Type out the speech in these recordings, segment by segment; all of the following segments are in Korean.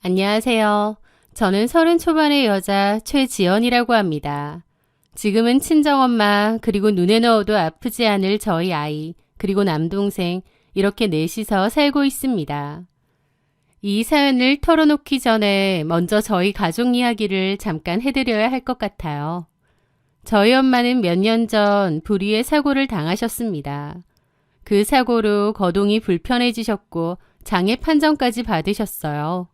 안녕하세요. 저는 30 초반의 여자 최지연이라고 합니다. 지금은 친정엄마 그리고 눈에 넣어도 아프지 않을 저희 아이 그리고 남동생 이렇게 넷이서 살고 있습니다. 이 사연을 털어놓기 전에 먼저 저희 가족 이야기를 잠깐 해드려야 할 것 같아요. 저희 엄마는 몇 년 전 불의의 사고를 당하셨습니다. 그 사고로 거동이 불편해지셨고 장애 판정까지 받으셨어요.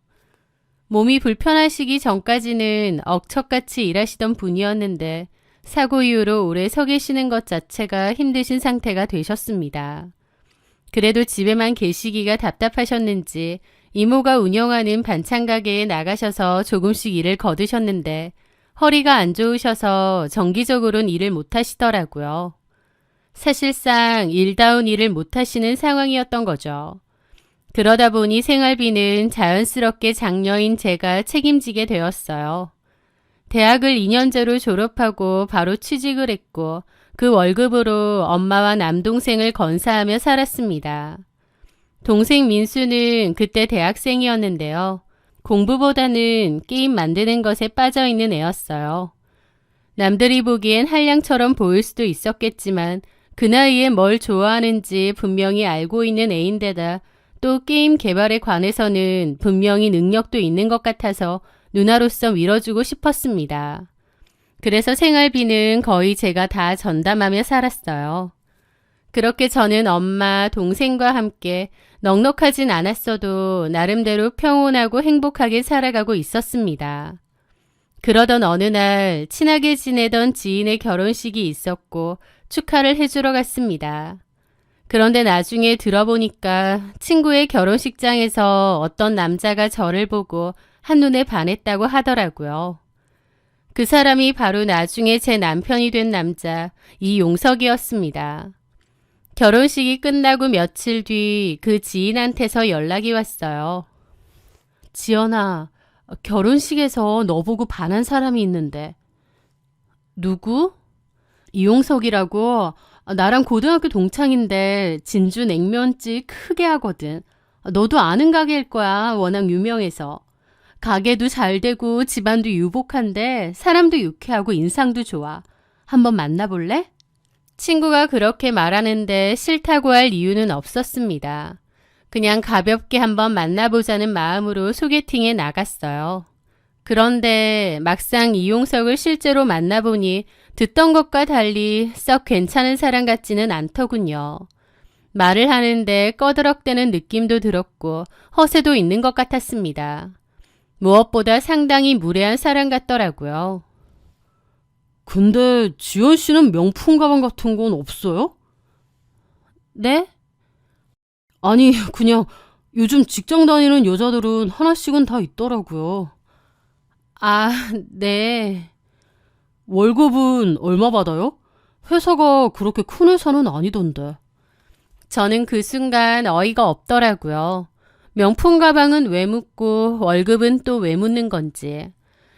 몸이 불편하시기 전까지는 억척같이 일하시던 분이었는데 사고 이후로 오래 서 계시는 것 자체가 힘드신 상태가 되셨습니다. 그래도 집에만 계시기가 답답하셨는지 이모가 운영하는 반찬 가게에 나가셔서 조금씩 일을 거두셨는데 허리가 안 좋으셔서 정기적으로는 일을 못 하시더라고요. 사실상 일다운 일을 못 하시는 상황이었던 거죠. 그러다 보니 생활비는 자연스럽게 장녀인 제가 책임지게 되었어요. 대학을 2년제로 졸업하고 바로 취직을 했고 그 월급으로 엄마와 남동생을 건사하며 살았습니다. 동생 민수는 그때 대학생이었는데요. 공부보다는 게임 만드는 것에 빠져있는 애였어요. 남들이 보기엔 한량처럼 보일 수도 있었겠지만 그 나이에 뭘 좋아하는지 분명히 알고 있는 애인데다 또 게임 개발에 관해서는 분명히 능력도 있는 것 같아서 누나로서 밀어주고 싶었습니다. 그래서 생활비는 거의 제가 다 전담하며 살았어요. 그렇게 저는 엄마, 동생과 함께 넉넉하진 않았어도 나름대로 평온하고 행복하게 살아가고 있었습니다. 그러던 어느 날 친하게 지내던 지인의 결혼식이 있었고 축하를 해주러 갔습니다. 그런데 나중에 들어보니까 친구의 결혼식장에서 어떤 남자가 저를 보고 한눈에 반했다고 하더라고요. 그 사람이 바로 나중에 제 남편이 된 남자 이용석이었습니다. 결혼식이 끝나고 며칠 뒤 그 지인한테서 연락이 왔어요. 지연아, 결혼식에서 너 보고 반한 사람이 있는데. 누구? 이용석이라고. 나랑 고등학교 동창인데 진주 냉면집 크게 하거든. 너도 아는 가게일 거야. 워낙 유명해서. 가게도 잘 되고 집안도 유복한데 사람도 유쾌하고 인상도 좋아. 한번 만나볼래? 친구가 그렇게 말하는데 싫다고 할 이유는 없었습니다. 그냥 가볍게 한번 만나보자는 마음으로 소개팅에 나갔어요. 그런데 막상 이용석을 실제로 만나보니 듣던 것과 달리 썩 괜찮은 사람 같지는 않더군요. 말을 하는데 꺼드럭대는 느낌도 들었고 허세도 있는 것 같았습니다. 무엇보다 상당히 무례한 사람 같더라고요. 근데 지연 씨는 명품 가방 같은 건 없어요? 네? 아니, 그냥 요즘 직장 다니는 여자들은 하나씩은 다 있더라고요. 아, 네. 월급은 얼마 받아요? 회사가 그렇게 큰 회사는 아니던데. 저는 그 순간 어이가 없더라고요. 명품 가방은 왜 묻고 월급은 또 왜 묻는 건지.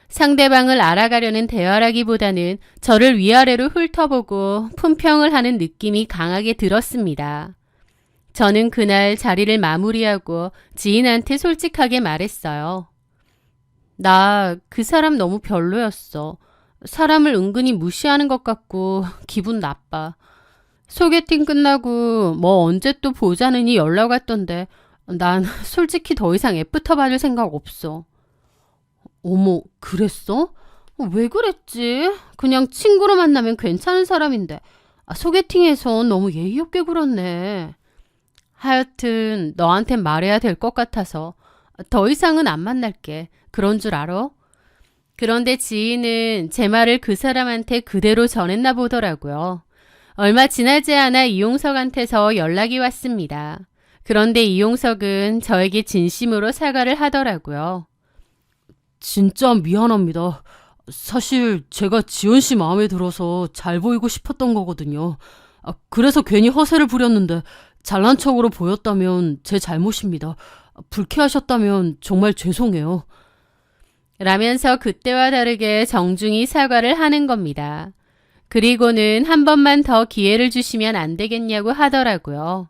상대방을 알아가려는 대화라기보다는 저를 위아래로 훑어보고 품평을 하는 느낌이 강하게 들었습니다. 저는 그날 자리를 마무리하고 지인한테 솔직하게 말했어요. 나 그 사람 너무 별로였어. 사람을 은근히 무시하는 것 같고 기분 나빠. 소개팅 끝나고 뭐 언제 또 보자느니 연락 왔던데 난 솔직히 더 이상 애프터 받을 생각 없어. 어머, 그랬어? 왜 그랬지? 그냥 친구로 만나면 괜찮은 사람인데 소개팅에선 너무 예의 없게 굴었네. 하여튼 너한텐 말해야 될 것 같아서 더 이상은 안 만날게. 그런 줄 알아? 그런데 지인은 제 말을 그 사람한테 그대로 전했나 보더라고요. 얼마 지나지 않아 이용석한테서 연락이 왔습니다. 그런데 이용석은 저에게 진심으로 사과를 하더라고요. 진짜 미안합니다. 사실 제가 지연 씨 마음에 들어서 잘 보이고 싶었던 거거든요. 그래서 괜히 허세를 부렸는데 잘난 척으로 보였다면 제 잘못입니다. 불쾌하셨다면 정말 죄송해요. 라면서 그때와 다르게 정중히 사과를 하는 겁니다. 그리고는 한 번만 더 기회를 주시면 안 되겠냐고 하더라고요.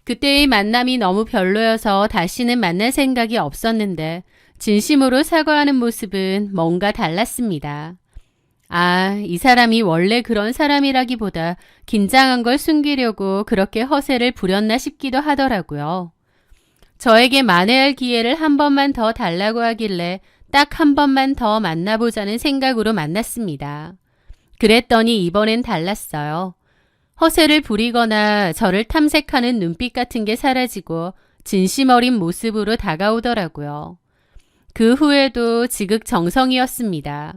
그때의 만남이 너무 별로여서 다시는 만날 생각이 없었는데 진심으로 사과하는 모습은 뭔가 달랐습니다. 아, 이 사람이 원래 그런 사람이라기보다 긴장한 걸 숨기려고 그렇게 허세를 부렸나 싶기도 하더라고요. 저에게 만회할 기회를 한 번만 더 달라고 하길래 딱 한 번만 더 만나보자는 생각으로 만났습니다. 그랬더니 이번엔 달랐어요. 허세를 부리거나 저를 탐색하는 눈빛 같은 게 사라지고 진심 어린 모습으로 다가오더라고요. 그 후에도 지극정성이었습니다.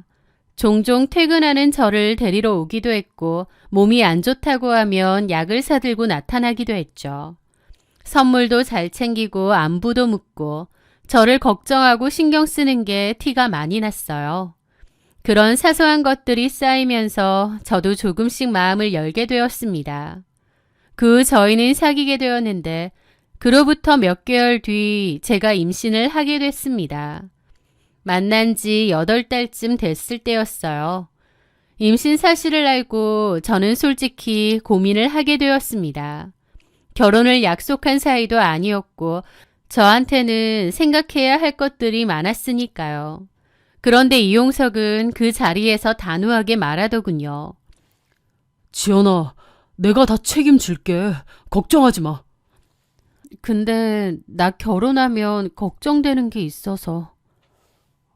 종종 퇴근하는 저를 데리러 오기도 했고 몸이 안 좋다고 하면 약을 사들고 나타나기도 했죠. 선물도 잘 챙기고 안부도 묻고 저를 걱정하고 신경 쓰는 게 티가 많이 났어요. 그런 사소한 것들이 쌓이면서 저도 조금씩 마음을 열게 되었습니다. 그 후 저희는 사귀게 되었는데 그로부터 몇 개월 뒤 제가 임신을 하게 됐습니다. 만난 지 8달쯤 됐을 때였어요. 임신 사실을 알고 저는 솔직히 고민을 하게 되었습니다. 결혼을 약속한 사이도 아니었고 저한테는 생각해야 할 것들이 많았으니까요. 그런데 이용석은 그 자리에서 단호하게 말하더군요. 지연아, 내가 다 책임질게. 걱정하지 마. 근데 나 결혼하면 걱정되는 게 있어서.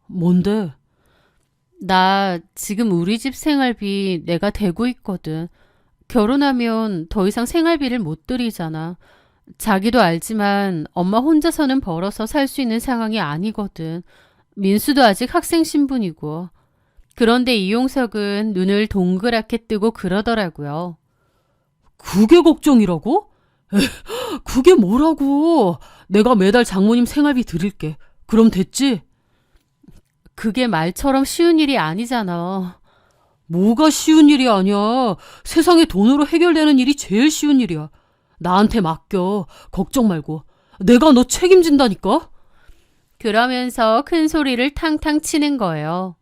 뭔데? 나 지금 우리 집 생활비 내가 대고 있거든. 결혼하면 더 이상 생활비를 못 드리잖아. 자기도 알지만 엄마 혼자서는 벌어서 살 수 있는 상황이 아니거든. 민수도 아직 학생 신분이고. 그런데 이용석은 눈을 동그랗게 뜨고 그러더라고요. 그게 걱정이라고? 그게 뭐라고? 내가 매달 장모님 생활비 드릴게. 그럼 됐지? 그게 말처럼 쉬운 일이 아니잖아. 뭐가 쉬운 일이 아니야. 세상에 돈으로 해결되는 일이 제일 쉬운 일이야. 나한테 맡겨. 걱정 말고. 내가 너 책임진다니까? 그러면서 큰 소리를 탕탕 치는 거예요.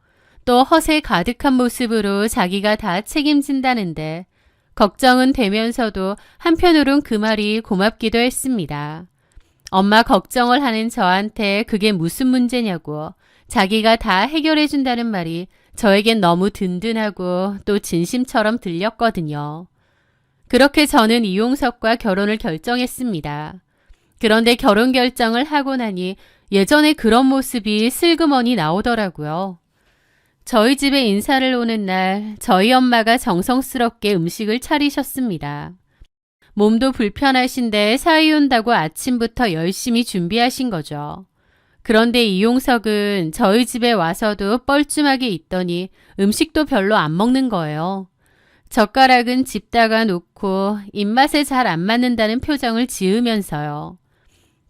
또 허세 가득한 모습으로 자기가 다 책임진다는데 걱정은 되면서도 한편으론 그 말이 고맙기도 했습니다. 엄마 걱정을 하는 저한테 그게 무슨 문제냐고 자기가 다 해결해 준다는 말이 저에겐 너무 든든하고 또 진심처럼 들렸거든요. 그렇게 저는 이용석과 결혼을 결정했습니다. 그런데 결혼 결정을 하고 나니 예전에 그런 모습이 슬그머니 나오더라고요. 저희 집에 인사를 오는 날 저희 엄마가 정성스럽게 음식을 차리셨습니다. 몸도 불편하신데 사위 온다고 아침부터 열심히 준비하신 거죠. 그런데 이용석은 저희 집에 와서도 뻘쭘하게 있더니 음식도 별로 안 먹는 거예요. 젓가락은 집다가 놓고 입맛에 잘 안 맞는다는 표정을 지으면서요.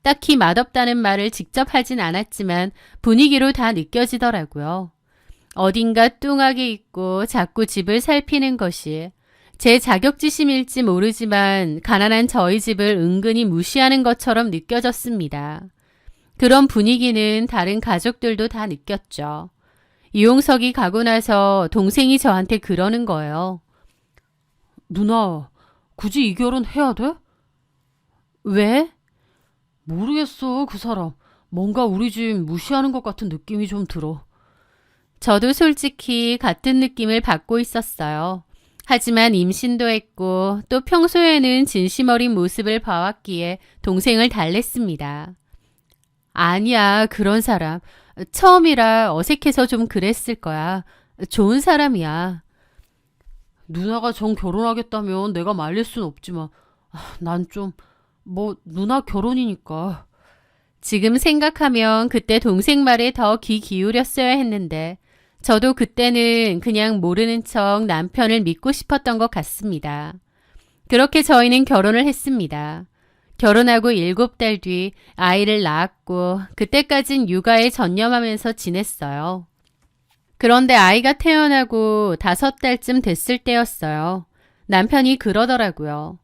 딱히 맛없다는 말을 직접 하진 않았지만 분위기로 다 느껴지더라고요. 어딘가 뚱하게 있고 자꾸 집을 살피는 것이 제 자격지심일지 모르지만 가난한 저희 집을 은근히 무시하는 것처럼 느껴졌습니다. 그런 분위기는 다른 가족들도 다 느꼈죠. 이용석이 가고 나서 동생이 저한테 그러는 거예요. 누나, 굳이 이 결혼 해야 돼? 왜? 모르겠어, 그 사람. 뭔가 우리 집 무시하는 것 같은 느낌이 좀 들어. 저도 솔직히 같은 느낌을 받고 있었어요. 하지만 임신도 했고 또 평소에는 진심 어린 모습을 봐왔기에 동생을 달랬습니다. 아니야, 그런 사람. 처음이라 어색해서 좀 그랬을 거야. 좋은 사람이야. 누나가 정 결혼하겠다면 내가 말릴 순 없지만 난 좀 누나 결혼이니까. 지금 생각하면 그때 동생 말에 더 귀 기울였어야 했는데 저도 그때는 그냥 모르는 척 남편을 믿고 싶었던 것 같습니다. 그렇게 저희는 결혼을 했습니다. 결혼하고 7달 뒤 아이를 낳았고 그때까진 육아에 전념하면서 지냈어요. 그런데 아이가 태어나고 5달쯤 됐을 때였어요. 남편이 그러더라고요.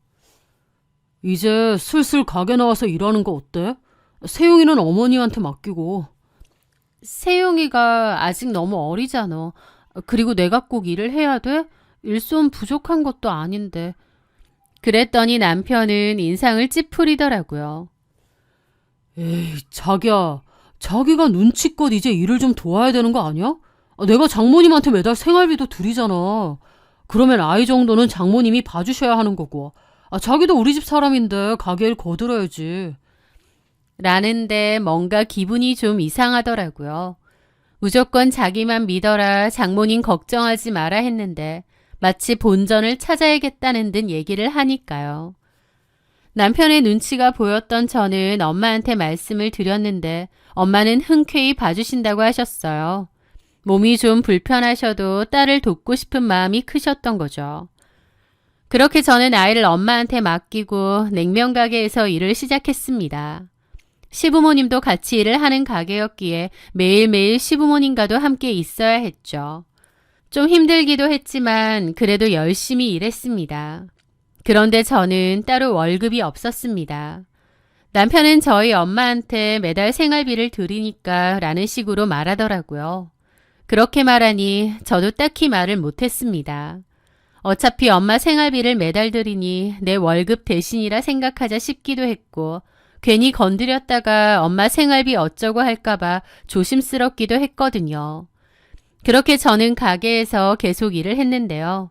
이제 슬슬 가게 나와서 일하는 거 어때? 세용이는 어머니한테 맡기고. 세용이가 아직 너무 어리잖아. 그리고 내가 꼭 일을 해야 돼? 일손 부족한 것도 아닌데. 그랬더니 남편은 인상을 찌푸리더라고요. 에이, 자기야. 자기가 눈치껏 이제 일을 좀 도와야 되는 거 아니야? 내가 장모님한테 매달 생활비도 드리잖아. 그러면 아이 정도는 장모님이 봐주셔야 하는 거고. 자기도 우리 집 사람인데 가게 일 거들어야지. 라는데 뭔가 기분이 좀 이상하더라고요. 무조건 자기만 믿어라, 장모님 걱정하지 마라 했는데 마치 본전을 찾아야겠다는 듯 얘기를 하니까요. 남편의 눈치가 보였던 저는 엄마한테 말씀을 드렸는데 엄마는 흔쾌히 봐주신다고 하셨어요. 몸이 좀 불편하셔도 딸을 돕고 싶은 마음이 크셨던 거죠. 그렇게 저는 아이를 엄마한테 맡기고 냉면 가게에서 일을 시작했습니다. 시부모님도 같이 일을 하는 가게였기에 매일매일 시부모님과도 함께 있어야 했죠. 좀 힘들기도 했지만 그래도 열심히 일했습니다. 그런데 저는 따로 월급이 없었습니다. 남편은 저희 엄마한테 매달 생활비를 드리니까 라는 식으로 말하더라고요. 그렇게 말하니 저도 딱히 말을 못했습니다. 어차피 엄마 생활비를 매달 드리니 내 월급 대신이라 생각하자 싶기도 했고 괜히 건드렸다가 엄마 생활비 어쩌고 할까봐 조심스럽기도 했거든요. 그렇게 저는 가게에서 계속 일을 했는데요.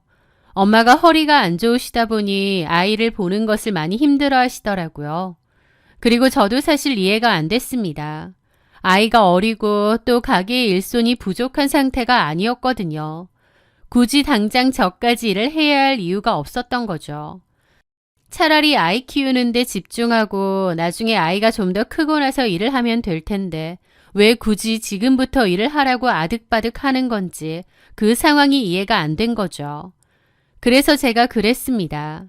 엄마가 허리가 안 좋으시다 보니 아이를 보는 것을 많이 힘들어 하시더라고요. 그리고 저도 사실 이해가 안 됐습니다. 아이가 어리고 또 가게의 일손이 부족한 상태가 아니었거든요. 굳이 당장 저까지 일을 해야 할 이유가 없었던 거죠. 차라리 아이 키우는데 집중하고 나중에 아이가 좀 더 크고 나서 일을 하면 될 텐데 왜 굳이 지금부터 일을 하라고 아득바득 하는 건지 그 상황이 이해가 안 된 거죠. 그래서 제가 그랬습니다.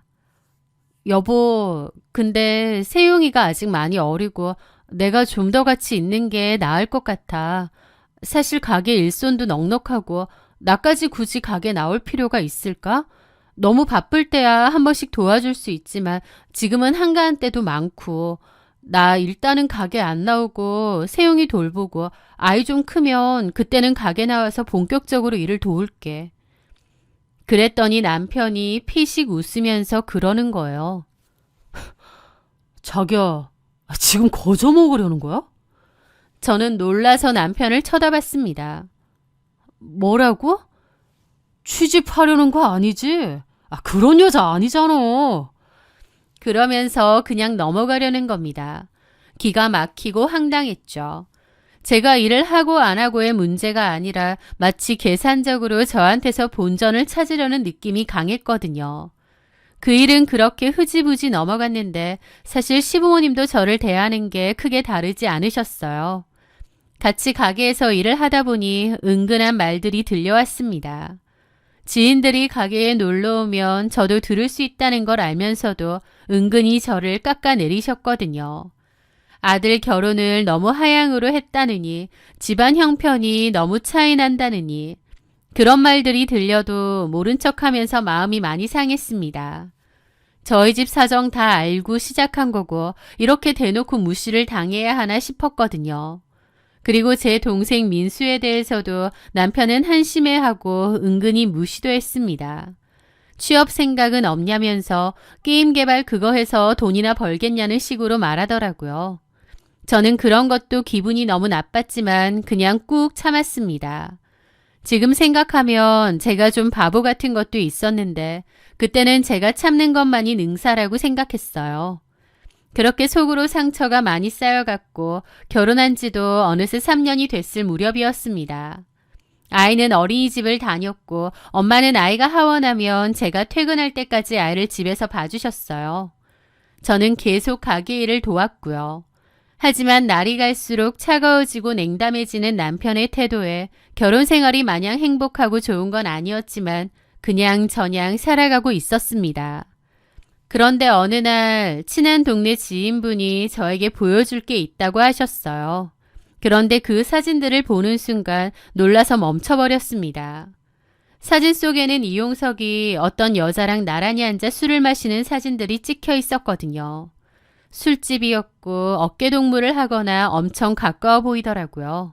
여보, 근데 세용이가 아직 많이 어리고 내가 좀 더 같이 있는 게 나을 것 같아. 사실 가게 일손도 넉넉하고 나까지 굳이 가게 나올 필요가 있을까? 너무 바쁠 때야 한 번씩 도와줄 수 있지만 지금은 한가한 때도 많고 나 일단은 가게 안 나오고 세용이 돌보고 아이 좀 크면 그때는 가게 나와서 본격적으로 일을 도울게. 그랬더니 남편이 피식 웃으면서 그러는 거예요. 자기야, 지금 거저 먹으려는 거야? 저는 놀라서 남편을 쳐다봤습니다. 뭐라고? 취집하려는 거 아니지? 그런 여자 아니잖아. 그러면서 그냥 넘어가려는 겁니다. 기가 막히고 황당했죠. 제가 일을 하고 안 하고의 문제가 아니라 마치 계산적으로 저한테서 본전을 찾으려는 느낌이 강했거든요. 그 일은 그렇게 흐지부지 넘어갔는데 사실 시부모님도 저를 대하는 게 크게 다르지 않으셨어요. 같이 가게에서 일을 하다 보니 은근한 말들이 들려왔습니다. 지인들이 가게에 놀러 오면 저도 들을 수 있다는 걸 알면서도 은근히 저를 깎아내리셨거든요. 아들 결혼을 너무 하향으로 했다느니, 집안 형편이 너무 차이 난다느니, 그런 말들이 들려도 모른 척하면서 마음이 많이 상했습니다. 저희 집 사정 다 알고 시작한 거고 이렇게 대놓고 무시를 당해야 하나 싶었거든요. 그리고 제 동생 민수에 대해서도 남편은 한심해하고 은근히 무시도 했습니다. 취업 생각은 없냐면서 게임 개발 그거 해서 돈이나 벌겠냐는 식으로 말하더라고요. 저는 그런 것도 기분이 너무 나빴지만 그냥 꾹 참았습니다. 지금 생각하면 제가 좀 바보 같은 것도 있었는데 그때는 제가 참는 것만이 능사라고 생각했어요. 그렇게 속으로 상처가 많이 쌓여갔고 결혼한 지도 어느새 3년이 됐을 무렵이었습니다. 아이는 어린이집을 다녔고 엄마는 아이가 하원하면 제가 퇴근할 때까지 아이를 집에서 봐주셨어요. 저는 계속 가게 일을 도왔고요. 하지만 날이 갈수록 차가워지고 냉담해지는 남편의 태도에 결혼 생활이 마냥 행복하고 좋은 건 아니었지만 그냥 저냥 살아가고 있었습니다. 그런데 어느 날 친한 동네 지인분이 저에게 보여줄 게 있다고 하셨어요. 그런데 그 사진들을 보는 순간 놀라서 멈춰버렸습니다. 사진 속에는 이용석이 어떤 여자랑 나란히 앉아 술을 마시는 사진들이 찍혀 있었거든요. 술집이었고 어깨동무를 하거나 엄청 가까워 보이더라고요.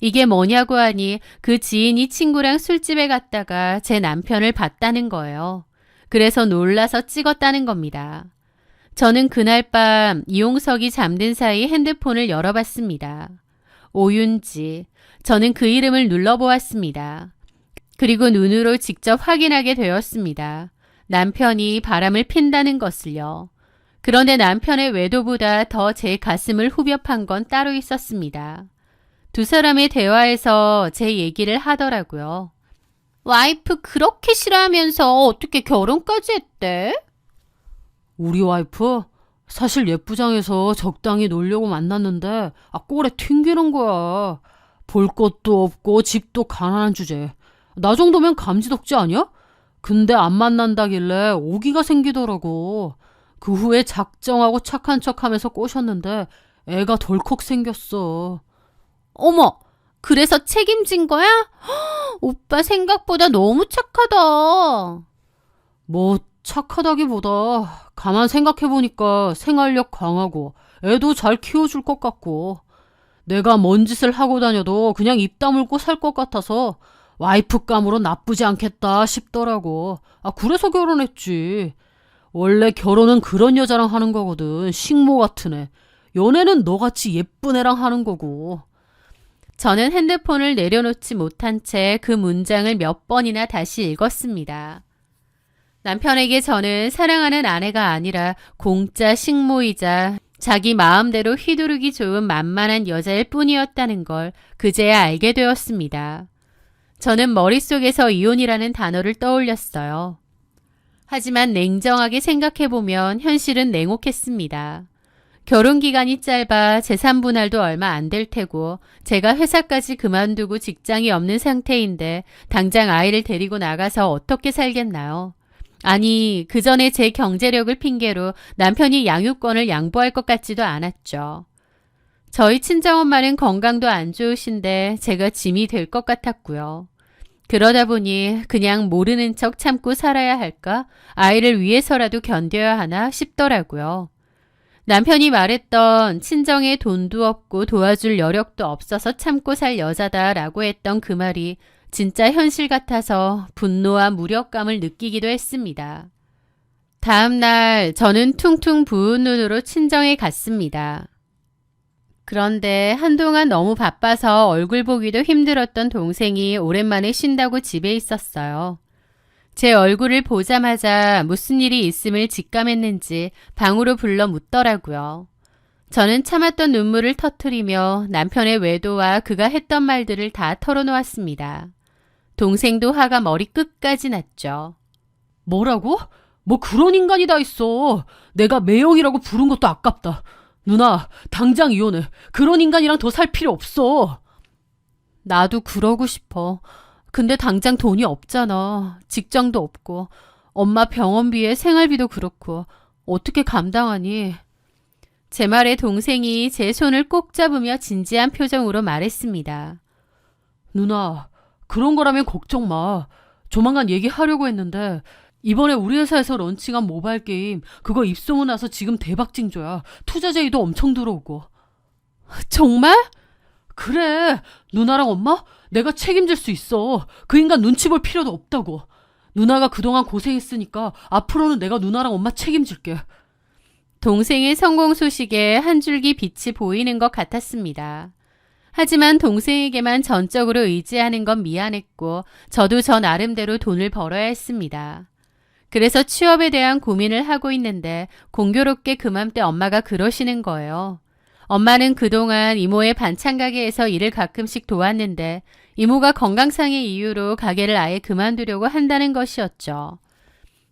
이게 뭐냐고 하니 그 지인이 친구랑 술집에 갔다가 제 남편을 봤다는 거예요. 그래서 놀라서 찍었다는 겁니다. 저는 그날 밤 이용석이 잠든 사이 핸드폰을 열어봤습니다. 오윤지. 저는 그 이름을 눌러보았습니다. 그리고 눈으로 직접 확인하게 되었습니다. 남편이 바람을 핀다는 것을요. 그런데 남편의 외도보다 더 제 가슴을 후벼 판 건 따로 있었습니다. 두 사람의 대화에서 제 얘기를 하더라고요. 와이프 그렇게 싫어하면서 어떻게 결혼까지 했대? 우리 와이프? 사실 예쁘장에서 적당히 놀려고 만났는데 꼴에 튕기는 거야. 볼 것도 없고 집도 가난한 주제. 나 정도면 감지덕지 아니야? 근데 안 만난다길래 오기가 생기더라고. 그 후에 작정하고 착한 척하면서 꼬셨는데 애가 덜컥 생겼어. 어머, 그래서 책임진 거야? 헉, 오빠 생각보다 너무 착하다. 뭐 착하다기보다 가만 생각해보니까 생활력 강하고 애도 잘 키워줄 것 같고 내가 뭔 짓을 하고 다녀도 그냥 입 다물고 살 것 같아서 와이프감으로 나쁘지 않겠다 싶더라고. 그래서 결혼했지. 원래 결혼은 그런 여자랑 하는 거거든. 식모 같은 애. 연애는 너같이 예쁜 애랑 하는 거고. 저는 핸드폰을 내려놓지 못한 채 그 문장을 몇 번이나 다시 읽었습니다. 남편에게 저는 사랑하는 아내가 아니라 공짜 식모이자 자기 마음대로 휘두르기 좋은 만만한 여자일 뿐이었다는 걸 그제야 알게 되었습니다. 저는 머릿속에서 이혼이라는 단어를 떠올렸어요. 하지만 냉정하게 생각해보면 현실은 냉혹했습니다. 결혼 기간이 짧아 재산 분할도 얼마 안 될 테고 제가 회사까지 그만두고 직장이 없는 상태인데 당장 아이를 데리고 나가서 어떻게 살겠나요? 아니, 그 전에 제 경제력을 핑계로 남편이 양육권을 양보할 것 같지도 않았죠. 저희 친정엄마는 건강도 안 좋으신데 제가 짐이 될 것 같았고요. 그러다 보니 그냥 모르는 척 참고 살아야 할까? 아이를 위해서라도 견뎌야 하나 싶더라고요. 남편이 말했던 친정에 돈도 없고 도와줄 여력도 없어서 참고 살 여자다라고 했던 그 말이 진짜 현실 같아서 분노와 무력감을 느끼기도 했습니다. 다음 날 저는 퉁퉁 부은 눈으로 친정에 갔습니다. 그런데 한동안 너무 바빠서 얼굴 보기도 힘들었던 동생이 오랜만에 쉰다고 집에 있었어요. 제 얼굴을 보자마자 무슨 일이 있음을 직감했는지 방으로 불러 묻더라고요. 저는 참았던 눈물을 터뜨리며 남편의 외도와 그가 했던 말들을 다 털어놓았습니다. 동생도 화가 머리 끝까지 났죠. 뭐라고? 뭐 그런 인간이 다 있어. 내가 매형이라고 부른 것도 아깝다. 누나, 당장 이혼해. 그런 인간이랑 더 살 필요 없어. 나도 그러고 싶어. 근데 당장 돈이 없잖아. 직장도 없고 엄마 병원비에 생활비도 그렇고 어떻게 감당하니? 제 말에 동생이 제 손을 꼭 잡으며 진지한 표정으로 말했습니다. 누나, 그런 거라면 걱정 마. 조만간 얘기하려고 했는데 이번에 우리 회사에서 런칭한 모바일 게임 그거 입소문 나서 지금 대박 징조야. 투자 제의도 엄청 들어오고. 정말? 그래. 누나랑 엄마? 내가 책임질 수 있어. 그 인간 눈치 볼 필요도 없다고. 누나가 그동안 고생했으니까 앞으로는 내가 누나랑 엄마 책임질게. 동생의 성공 소식에 한 줄기 빛이 보이는 것 같았습니다. 하지만 동생에게만 전적으로 의지하는 건 미안했고 저도 저 나름대로 돈을 벌어야 했습니다. 그래서 취업에 대한 고민을 하고 있는데 공교롭게 그맘때 엄마가 그러시는 거예요. 엄마는 그동안 이모의 반찬 가게에서 일을 가끔씩 도왔는데 이모가 건강상의 이유로 가게를 아예 그만두려고 한다는 것이었죠.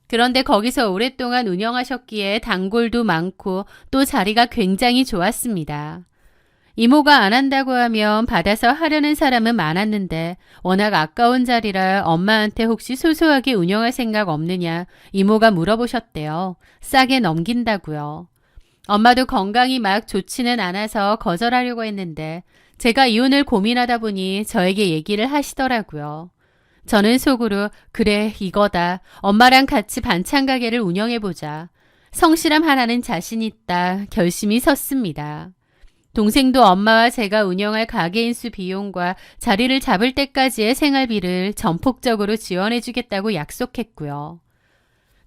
그런데 거기서 오랫동안 운영하셨기에 단골도 많고 또 자리가 굉장히 좋았습니다. 이모가 안 한다고 하면 받아서 하려는 사람은 많았는데 워낙 아까운 자리라 엄마한테 혹시 소소하게 운영할 생각 없느냐 이모가 물어보셨대요. 싸게 넘긴다고요. 엄마도 건강이 막 좋지는 않아서 거절하려고 했는데 제가 이혼을 고민하다 보니 저에게 얘기를 하시더라고요. 저는 속으로 그래 이거다. 엄마랑 같이 반찬 가게를 운영해보자. 성실함 하나는 자신 있다. 결심이 섰습니다. 동생도 엄마와 제가 운영할 가게 인수 비용과 자리를 잡을 때까지의 생활비를 전폭적으로 지원해주겠다고 약속했고요.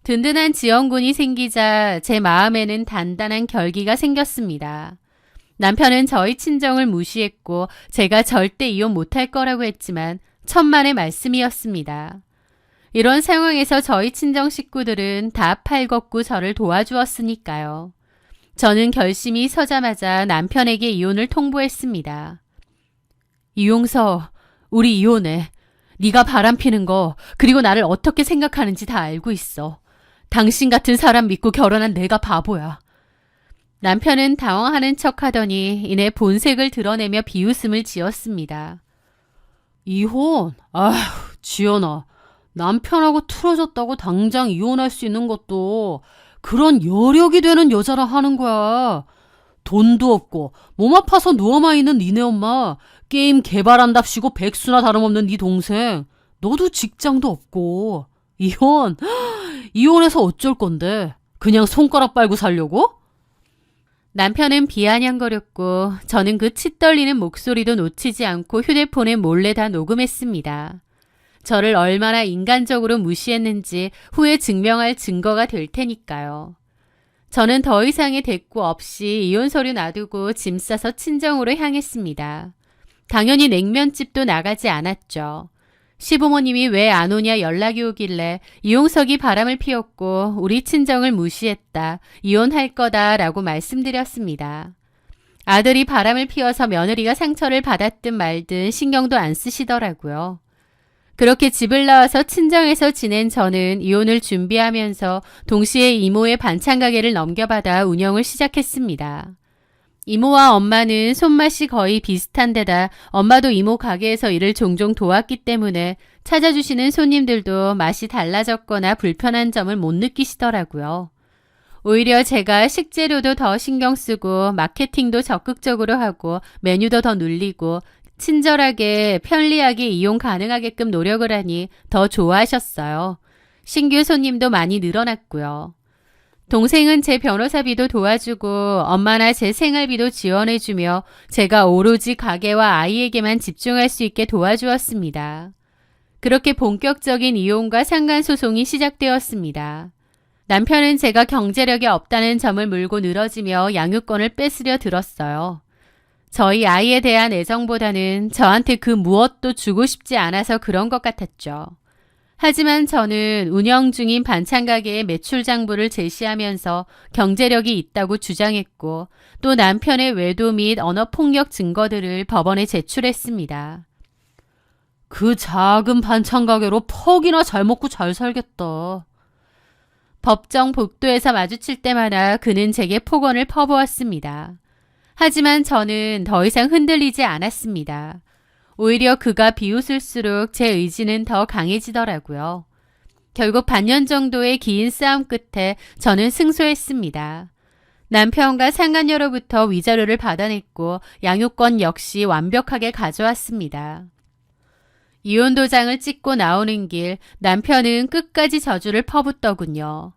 든든한 지원군이 생기자 제 마음에는 단단한 결기가 생겼습니다. 남편은 저희 친정을 무시했고 제가 절대 이혼 못할 거라고 했지만 천만의 말씀이었습니다. 이런 상황에서 저희 친정 식구들은 다 팔걷고 저를 도와주었으니까요. 저는 결심이 서자마자 남편에게 이혼을 통보했습니다. 이용서, 우리 이혼해. 네가 바람피는 거 그리고 나를 어떻게 생각하는지 다 알고 있어. 당신 같은 사람 믿고 결혼한 내가 바보야. 남편은 당황하는 척하더니 이내 본색을 드러내며 비웃음을 지었습니다. 이혼? 아휴, 지연아. 남편하고 틀어졌다고 당장 이혼할 수 있는 것도 그런 여력이 되는 여자라 하는 거야. 돈도 없고 몸 아파서 누워만 있는 니네 엄마, 게임 개발한답시고 백수나 다름없는 네 동생, 너도 직장도 없고. 이혼해서 어쩔 건데? 그냥 손가락 빨고 살려고? 남편은 비아냥거렸고 저는 그 치떨리는 목소리도 놓치지 않고 휴대폰에 몰래 다 녹음했습니다. 저를 얼마나 인간적으로 무시했는지 후에 증명할 증거가 될 테니까요. 저는 더 이상의 대꾸 없이 이혼 서류 놔두고 짐 싸서 친정으로 향했습니다. 당연히 냉면집도 나가지 않았죠. 시부모님이 왜 안 오냐 연락이 오길래 이용석이 바람을 피웠고 우리 친정을 무시했다. 이혼할 거다라고 말씀드렸습니다. 아들이 바람을 피워서 며느리가 상처를 받았든 말든 신경도 안 쓰시더라고요. 그렇게 집을 나와서 친정에서 지낸 저는 이혼을 준비하면서 동시에 이모의 반찬 가게를 넘겨받아 운영을 시작했습니다. 이모와 엄마는 손맛이 거의 비슷한 데다 엄마도 이모 가게에서 일을 종종 도왔기 때문에 찾아주시는 손님들도 맛이 달라졌거나 불편한 점을 못 느끼시더라고요. 오히려 제가 식재료도 더 신경 쓰고 마케팅도 적극적으로 하고 메뉴도 더 늘리고 친절하게 편리하게 이용 가능하게끔 노력을 하니 더 좋아하셨어요. 신규 손님도 많이 늘어났고요. 동생은 제 변호사비도 도와주고 엄마나 제 생활비도 지원해주며 제가 오로지 가게와 아이에게만 집중할 수 있게 도와주었습니다. 그렇게 본격적인 이혼과 상간소송이 시작되었습니다. 남편은 제가 경제력이 없다는 점을 물고 늘어지며 양육권을 뺏으려 들었어요. 저희 아이에 대한 애정보다는 저한테 그 무엇도 주고 싶지 않아서 그런 것 같았죠. 하지만 저는 운영 중인 반찬 가게의 매출 장부를 제시하면서 경제력이 있다고 주장했고 또 남편의 외도 및 언어폭력 증거들을 법원에 제출했습니다. 그 작은 반찬 가게로 퍽이나 잘 먹고 잘 살겠다. 법정 복도에서 마주칠 때마다 그는 제게 폭언을 퍼부었습니다. 하지만 저는 더 이상 흔들리지 않았습니다. 오히려 그가 비웃을수록 제 의지는 더 강해지더라고요. 결국 반년 정도의 긴 싸움 끝에 저는 승소했습니다. 남편과 상간녀로부터 위자료를 받아냈고 양육권 역시 완벽하게 가져왔습니다. 이혼 도장을 찍고 나오는 길 남편은 끝까지 저주를 퍼붓더군요.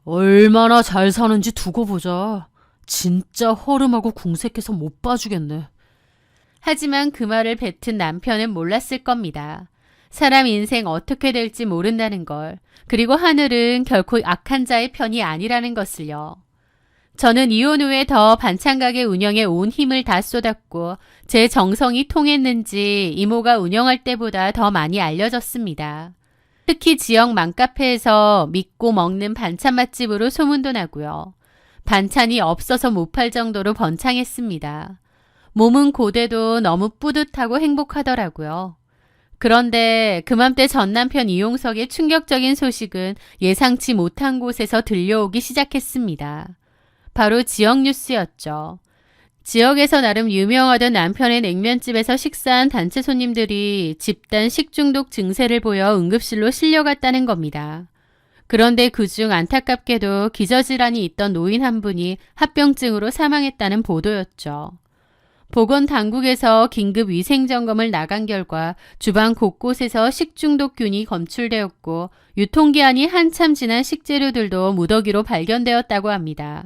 얼마나 잘 사는지 두고 보자. 진짜 허름하고 궁색해서 못 봐주겠네. 하지만 그 말을 뱉은 남편은 몰랐을 겁니다. 사람 인생 어떻게 될지 모른다는 걸, 그리고 하늘은 결코 악한 자의 편이 아니라는 것을요. 저는 이혼 후에 더 반찬가게 운영에 온 힘을 다 쏟았고 제 정성이 통했는지 이모가 운영할 때보다 더 많이 알려졌습니다. 특히 지역 맘카페에서 믿고 먹는 반찬 맛집으로 소문도 나고요. 반찬이 없어서 못 팔 정도로 번창했습니다. 몸은 고대도 너무 뿌듯하고 행복하더라고요. 그런데 그맘때 전 남편 이용석의 충격적인 소식은 예상치 못한 곳에서 들려오기 시작했습니다. 바로 지역 뉴스였죠. 지역에서 나름 유명하던 남편의 냉면집에서 식사한 단체 손님들이 집단 식중독 증세를 보여 응급실로 실려갔다는 겁니다. 그런데 그중 안타깝게도 기저질환이 있던 노인 한 분이 합병증으로 사망했다는 보도였죠. 보건당국에서 긴급 위생점검을 나간 결과 주방 곳곳에서 식중독균이 검출되었고 유통기한이 한참 지난 식재료들도 무더기로 발견되었다고 합니다.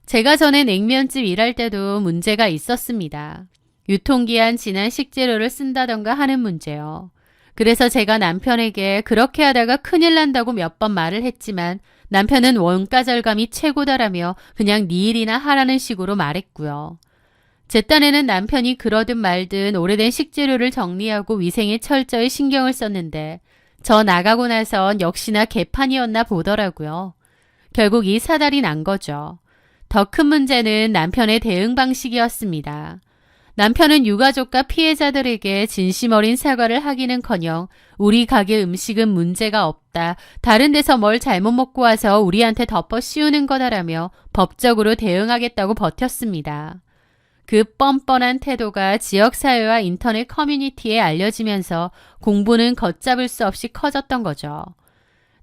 제가 전에 냉면집 일할 때도 문제가 있었습니다. 유통기한 지난 식재료를 쓴다던가 하는 문제요. 그래서 제가 남편에게 그렇게 하다가 큰일 난다고 몇 번 말을 했지만 남편은 원가 절감이 최고다라며 그냥 네 일이나 하라는 식으로 말했고요. 제 딴에는 남편이 그러든 말든 오래된 식재료를 정리하고 위생에 철저히 신경을 썼는데 저 나가고 나선 역시나 개판이었나 보더라고요. 결국 이 사달이 난 거죠. 더 큰 문제는 남편의 대응 방식이었습니다. 남편은 유가족과 피해자들에게 진심 어린 사과를 하기는커녕 우리 가게 음식은 문제가 없다. 다른 데서 뭘 잘못 먹고 와서 우리한테 덮어 씌우는 거다라며 법적으로 대응하겠다고 버텼습니다. 그 뻔뻔한 태도가 지역사회와 인터넷 커뮤니티에 알려지면서 공부는 걷잡을 수 없이 커졌던 거죠.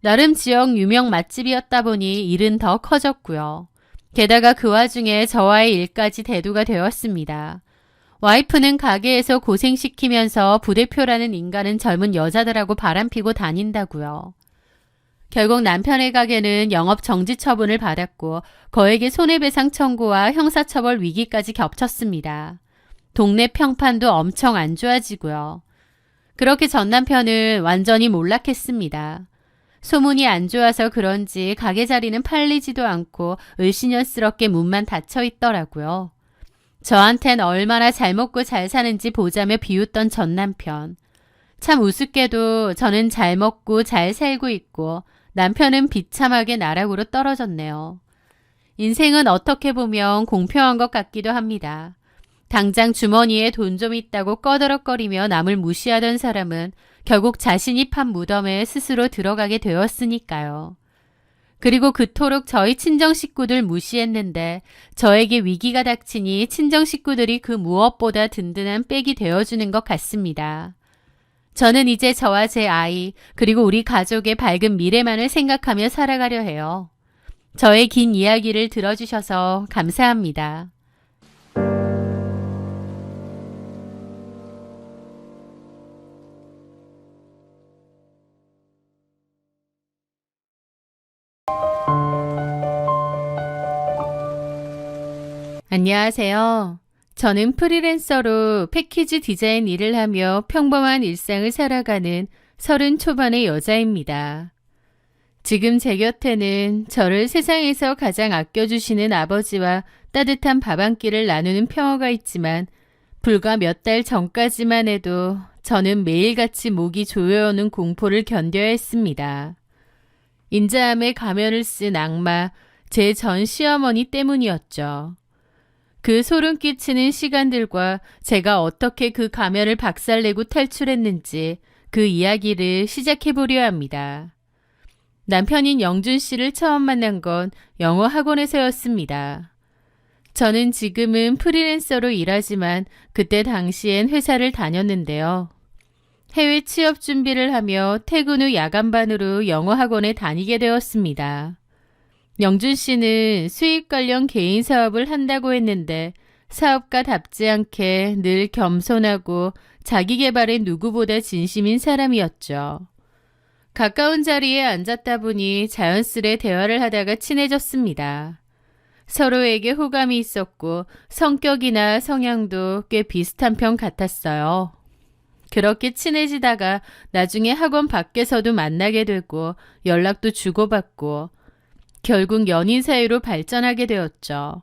나름 지역 유명 맛집이었다 보니 일은 더 커졌고요. 게다가 그 와중에 저와의 일까지 대두가 되었습니다. 와이프는 가게에서 고생시키면서 부대표라는 인간은 젊은 여자들하고 바람피고 다닌다고요. 결국 남편의 가게는 영업 정지 처분을 받았고 거액의 손해배상 청구와 형사처벌 위기까지 겹쳤습니다. 동네 평판도 엄청 안 좋아지고요. 그렇게 전 남편은 완전히 몰락했습니다. 소문이 안 좋아서 그런지 가게 자리는 팔리지도 않고 을씨년스럽게 문만 닫혀 있더라고요. 저한텐 얼마나 잘 먹고 잘 사는지 보자며 비웃던 전 남편. 참 우습게도 저는 잘 먹고 잘 살고 있고 남편은 비참하게 나락으로 떨어졌네요. 인생은 어떻게 보면 공평한 것 같기도 합니다. 당장 주머니에 돈 좀 있다고 꺼더럭거리며 남을 무시하던 사람은 결국 자신이 판 무덤에 스스로 들어가게 되었으니까요. 그리고 그토록 저희 친정 식구들 무시했는데 저에게 위기가 닥치니 친정 식구들이 그 무엇보다 든든한 백이 되어주는 것 같습니다. 저는 이제 저와 제 아이 그리고 우리 가족의 밝은 미래만을 생각하며 살아가려 해요. 저의 긴 이야기를 들어주셔서 감사합니다. 안녕하세요. 저는 프리랜서로 패키지 디자인 일을 하며 평범한 일상을 살아가는 30 초반의 여자입니다. 지금 제 곁에는 저를 세상에서 가장 아껴주시는 아버지와 따뜻한 밥 한 끼를 나누는 평화가 있지만 불과 몇 달 전까지만 해도 저는 매일같이 목이 조여오는 공포를 견뎌야 했습니다. 인자함의 가면을 쓴 악마, 제 전 시어머니 때문이었죠. 그 소름 끼치는 시간들과 제가 어떻게 그 가면을 박살내고 탈출했는지 그 이야기를 시작해보려 합니다. 남편인 영준 씨를 처음 만난 건 영어 학원에서였습니다. 저는 지금은 프리랜서로 일하지만 그때 당시엔 회사를 다녔는데요. 해외 취업 준비를 하며 퇴근 후 야간반으로 영어 학원에 다니게 되었습니다. 영준 씨는 수익 관련 개인 사업을 한다고 했는데 사업가답지 않게 늘 겸손하고 자기 개발에 누구보다 진심인 사람이었죠. 가까운 자리에 앉았다 보니 자연스레 대화를 하다가 친해졌습니다. 서로에게 호감이 있었고 성격이나 성향도 꽤 비슷한 편 같았어요. 그렇게 친해지다가 나중에 학원 밖에서도 만나게 되고 연락도 주고받고 결국 연인 사이로 발전하게 되었죠.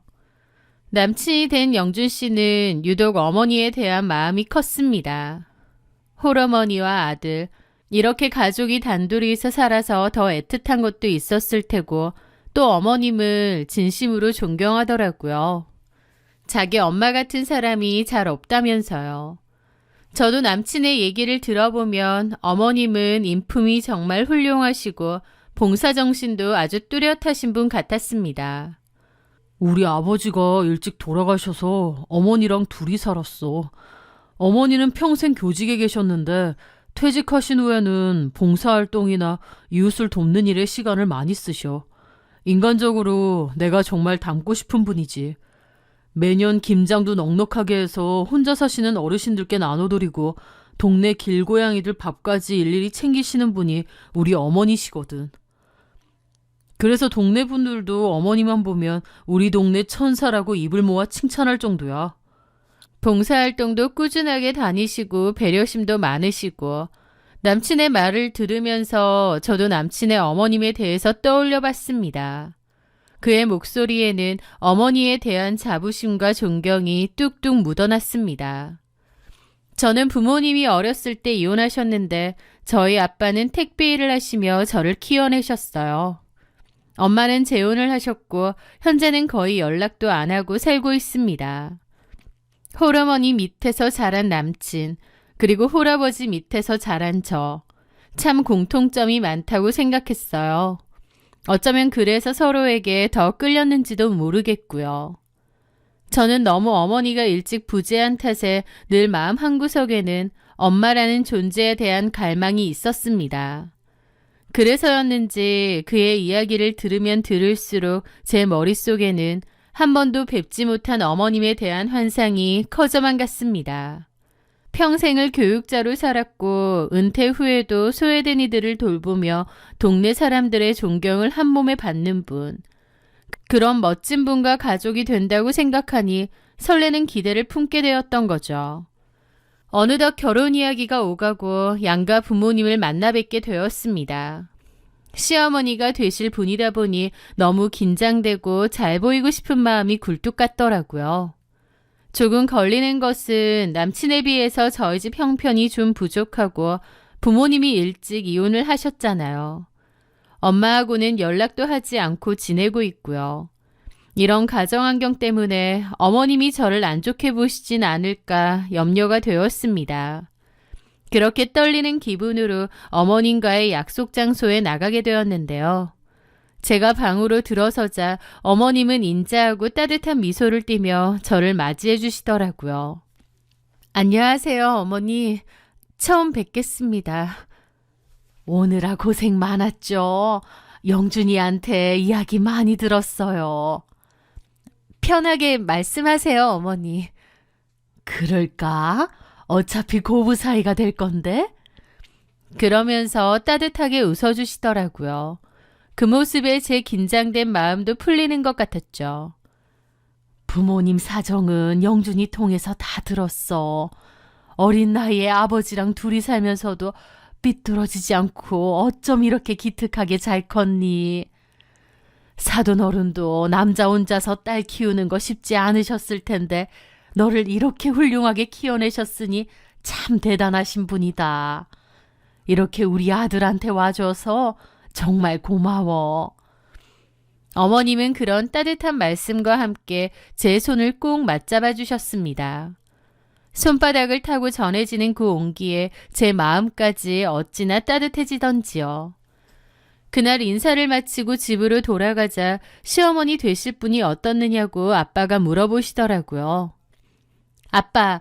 남친이 된 영준 씨는 유독 어머니에 대한 마음이 컸습니다. 홀어머니와 아들, 이렇게 가족이 단둘이서 살아서 더 애틋한 것도 있었을 테고 또 어머님을 진심으로 존경하더라고요. 자기 엄마 같은 사람이 잘 없다면서요. 저도 남친의 얘기를 들어보면 어머님은 인품이 정말 훌륭하시고 봉사정신도 아주 뚜렷하신 분 같았습니다. 우리 아버지가 일찍 돌아가셔서 어머니랑 둘이 살았어. 어머니는 평생 교직에 계셨는데 퇴직하신 후에는 봉사활동이나 이웃을 돕는 일에 시간을 많이 쓰셔. 인간적으로 내가 정말 닮고 싶은 분이지. 매년 김장도 넉넉하게 해서 혼자 사시는 어르신들께 나눠드리고 동네 길고양이들 밥까지 일일이 챙기시는 분이 우리 어머니시거든. 그래서 동네 분들도 어머니만 보면 우리 동네 천사라고 입을 모아 칭찬할 정도야. 봉사활동도 꾸준하게 다니시고 배려심도 많으시고 남친의 말을 들으면서 저도 남친의 어머님에 대해서 떠올려 봤습니다. 그의 목소리에는 어머니에 대한 자부심과 존경이 뚝뚝 묻어났습니다. 저는 부모님이 어렸을 때 이혼하셨는데 저희 아빠는 택배 일을 하시며 저를 키워내셨어요. 엄마는 재혼을 하셨고 현재는 거의 연락도 안 하고 살고 있습니다. 홀어머니 밑에서 자란 남친, 그리고 홀아버지 밑에서 자란 저. 참 공통점이 많다고 생각했어요. 어쩌면 그래서 서로에게 더 끌렸는지도 모르겠고요. 저는 너무 어머니가 일찍 부재한 탓에 늘 마음 한구석에는 엄마라는 존재에 대한 갈망이 있었습니다. 그래서였는지 그의 이야기를 들으면 들을수록 제 머릿속에는 한 번도 뵙지 못한 어머님에 대한 환상이 커져만 갔습니다. 평생을 교육자로 살았고 은퇴 후에도 소외된 이들을 돌보며 동네 사람들의 존경을 한 몸에 받는 분. 그런 멋진 분과 가족이 된다고 생각하니 설레는 기대를 품게 되었던 거죠. 어느덧 결혼 이야기가 오가고 양가 부모님을 만나 뵙게 되었습니다. 시어머니가 되실 분이다 보니 너무 긴장되고 잘 보이고 싶은 마음이 굴뚝 같더라고요. 조금 걸리는 것은 남친에 비해서 저희 집 형편이 좀 부족하고 부모님이 일찍 이혼을 하셨잖아요. 엄마하고는 연락도 하지 않고 지내고 있고요. 이런 가정환경 때문에 어머님이 저를 안 좋게 보시진 않을까 염려가 되었습니다. 그렇게 떨리는 기분으로 어머님과의 약속 장소에 나가게 되었는데요. 제가 방으로 들어서자 어머님은 인자하고 따뜻한 미소를 띠며 저를 맞이해 주시더라고요. 안녕하세요, 어머니. 처음 뵙겠습니다. 오느라 고생 많았죠. 영준이한테 이야기 많이 들었어요. 편하게 말씀하세요, 어머니. 그럴까? 어차피 고부 사이가 될 건데? 그러면서 따뜻하게 웃어주시더라고요. 그 모습에 제 긴장된 마음도 풀리는 것 같았죠. 부모님 사정은 영준이 통해서 다 들었어. 어린 나이에 아버지랑 둘이 살면서도 삐뚤어지지 않고 어쩜 이렇게 기특하게 잘 컸니? 사돈 어른도 남자 혼자서 딸 키우는 거 쉽지 않으셨을 텐데 너를 이렇게 훌륭하게 키워내셨으니 참 대단하신 분이다. 이렇게 우리 아들한테 와줘서 정말 고마워. 어머님은 그런 따뜻한 말씀과 함께 제 손을 꼭 맞잡아 주셨습니다. 손바닥을 타고 전해지는 그 온기에 제 마음까지 어찌나 따뜻해지던지요. 그날 인사를 마치고 집으로 돌아가자 시어머니 되실 분이 어떻느냐고 아빠가 물어보시더라고요. 아빠,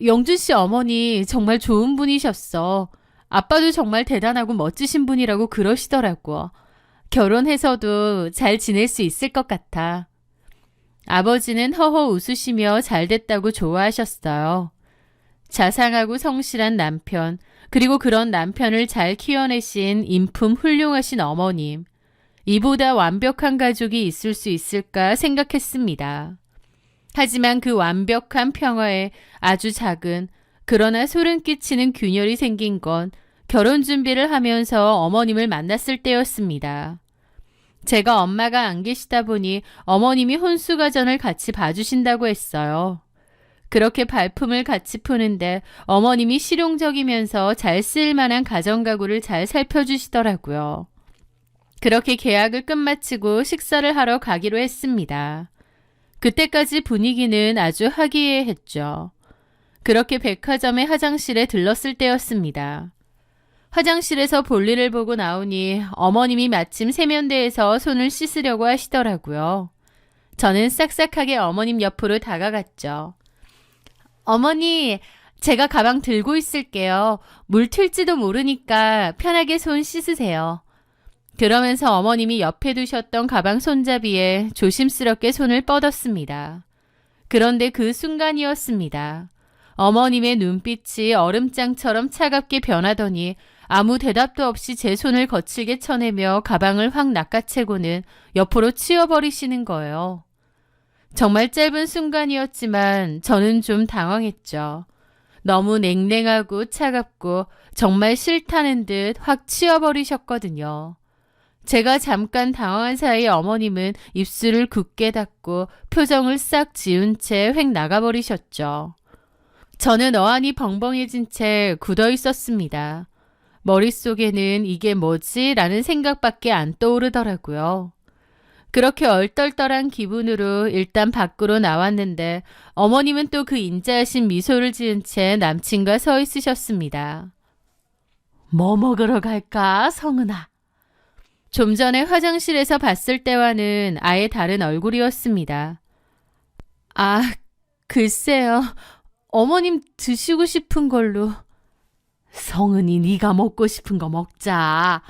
영준 씨 어머니 정말 좋은 분이셨어. 아빠도 정말 대단하고 멋지신 분이라고 그러시더라고. 결혼해서도 잘 지낼 수 있을 것 같아. 아버지는 허허 웃으시며 잘 됐다고 좋아하셨어요. 자상하고 성실한 남편, 그리고 그런 남편을 잘 키워내신 인품 훌륭하신 어머님. 이보다 완벽한 가족이 있을 수 있을까 생각했습니다. 하지만 그 완벽한 평화에 아주 작은, 그러나 소름 끼치는 균열이 생긴 건 결혼 준비를 하면서 어머님을 만났을 때였습니다. 제가 엄마가 안 계시다 보니 어머님이 혼수가전을 같이 봐주신다고 했어요. 그렇게 발품을 같이 푸는데 어머님이 실용적이면서 잘 쓰일 만한 가정가구를 잘 살펴주시더라고요. 그렇게 계약을 끝마치고 식사를 하러 가기로 했습니다. 그때까지 분위기는 아주 화기애애했죠. 그렇게 백화점의 화장실에 들렀을 때였습니다. 화장실에서 볼일을 보고 나오니 어머님이 마침 세면대에서 손을 씻으려고 하시더라고요. 저는 싹싹하게 어머님 옆으로 다가갔죠. 어머니, 제가 가방 들고 있을게요. 물 튈지도 모르니까 편하게 손 씻으세요. 그러면서 어머님이 옆에 두셨던 가방 손잡이에 조심스럽게 손을 뻗었습니다. 그런데 그 순간이었습니다. 어머님의 눈빛이 얼음장처럼 차갑게 변하더니 아무 대답도 없이 제 손을 거칠게 쳐내며 가방을 확 낚아채고는 옆으로 치워버리시는 거예요. 정말 짧은 순간이었지만 저는 좀 당황했죠. 너무 냉랭하고 차갑고 정말 싫다는 듯 확 치워버리셨거든요. 제가 잠깐 당황한 사이 어머님은 입술을 굳게 닫고 표정을 싹 지운 채 획 나가버리셨죠. 저는 어안이 벙벙해진 채 굳어 있었습니다. 머릿속에는 이게 뭐지? 라는 생각밖에 안 떠오르더라고요. 그렇게 얼떨떨한 기분으로 일단 밖으로 나왔는데 어머님은 또 그 인자하신 미소를 지은 채 남친과 서 있으셨습니다. 뭐 먹으러 갈까, 성은아? 좀 전에 화장실에서 봤을 때와는 아예 다른 얼굴이었습니다. 아, 글쎄요. 어머님 드시고 싶은 걸로. 성은이 네가 먹고 싶은 거 먹자.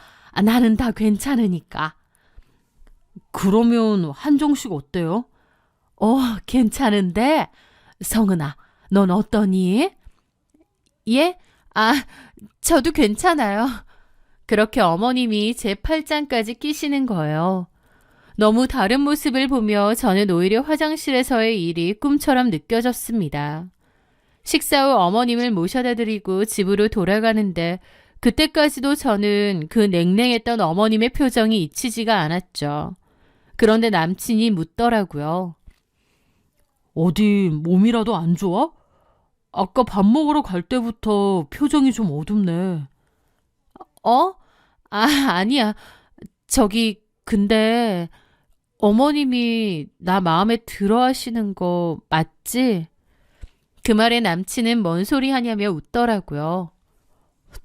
나는 다 괜찮으니까. 그러면 한정식 어때요? 괜찮은데? 성은아, 넌 어떠니? 예? 저도 괜찮아요. 그렇게 어머님이 제 팔짱까지 끼시는 거예요. 너무 다른 모습을 보며 저는 오히려 화장실에서의 일이 꿈처럼 느껴졌습니다. 식사 후 어머님을 모셔다 드리고 집으로 돌아가는데 그때까지도 저는 그 냉랭했던 어머님의 표정이 잊히지가 않았죠. 그런데 남친이 묻더라고요. 어디 몸이라도 안 좋아? 아까 밥 먹으러 갈 때부터 표정이 좀 어둡네. 아니야. 근데 어머님이 나 마음에 들어 하시는 거 맞지? 그 말에 남친은 뭔 소리 하냐며 웃더라고요.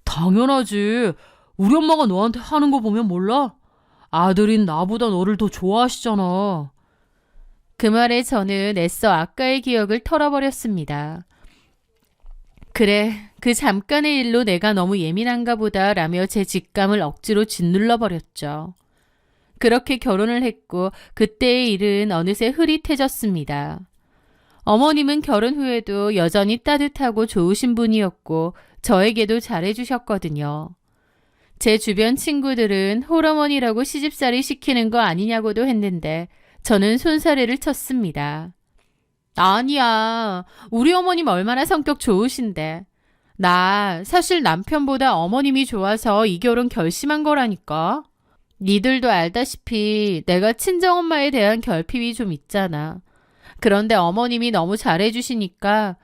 당연하지. 우리 엄마가 너한테 하는 거 보면 몰라? 아들인 나보다 너를 더 좋아하시잖아. 그 말에 저는 애써 아까의 기억을 털어버렸습니다. 그래, 그 잠깐의 일로 내가 너무 예민한가 보다 라며 제 직감을 억지로 짓눌러 버렸죠. 그렇게 결혼을 했고 그때의 일은 어느새 흐릿해졌습니다. 어머님은 결혼 후에도 여전히 따뜻하고 좋으신 분이었고 저에게도 잘해주셨거든요. 제 주변 친구들은 홀어머니라고 시집살이 시키는 거 아니냐고도 했는데 저는 손사래를 쳤습니다. 아니야. 우리 어머님 얼마나 성격 좋으신데. 나 사실 남편보다 어머님이 좋아서 이 결혼 결심한 거라니까. 니들도 알다시피 내가 친정엄마에 대한 결핍이 좀 있잖아. 그런데 어머님이 너무 잘해주시니까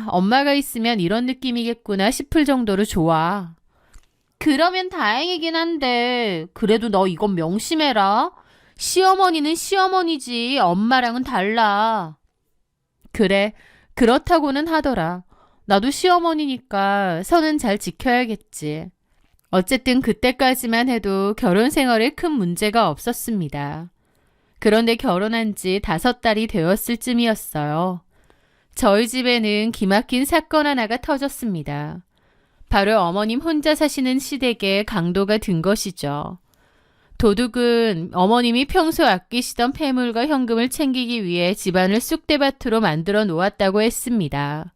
엄마가 있으면 이런 느낌이겠구나 싶을 정도로 좋아. 그러면 다행이긴 한데 그래도 너 이건 명심해라. 시어머니는 시어머니지 엄마랑은 달라. 그래, 그렇다고는 하더라. 나도 시어머니니까 선은 잘 지켜야겠지. 어쨌든 그때까지만 해도 결혼 생활에 큰 문제가 없었습니다. 그런데 결혼한 지 5달이 되었을 쯤이었어요. 저희 집에는 기막힌 사건 하나가 터졌습니다. 바로 어머님 혼자 사시는 시댁에 강도가 든 것이죠. 도둑은 어머님이 평소 아끼시던 폐물과 현금을 챙기기 위해 집안을 쑥대밭으로 만들어 놓았다고 했습니다.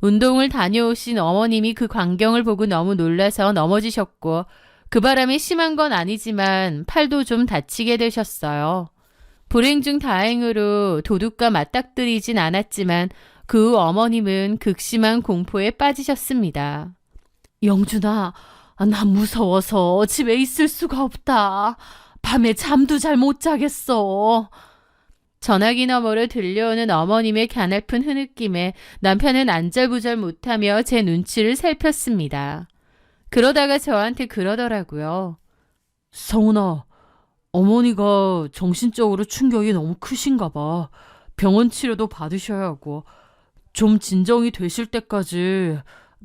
운동을 다녀오신 어머님이 그 광경을 보고 너무 놀라서 넘어지셨고 그 바람에 심한 건 아니지만 팔도 좀 다치게 되셨어요. 불행 중 다행으로 도둑과 맞닥뜨리진 않았지만 그 후 어머님은 극심한 공포에 빠지셨습니다. 영준아, 난 무서워서 집에 있을 수가 없다. 밤에 잠도 잘 못 자겠어. 전화기 너머로 들려오는 어머님의 가냘픈 흐느낌에 남편은 안절부절 못하며 제 눈치를 살폈습니다. 그러다가 저한테 그러더라고요. 성은아, 어머니가 정신적으로 충격이 너무 크신가 봐. 병원 치료도 받으셔야 하고 좀 진정이 되실 때까지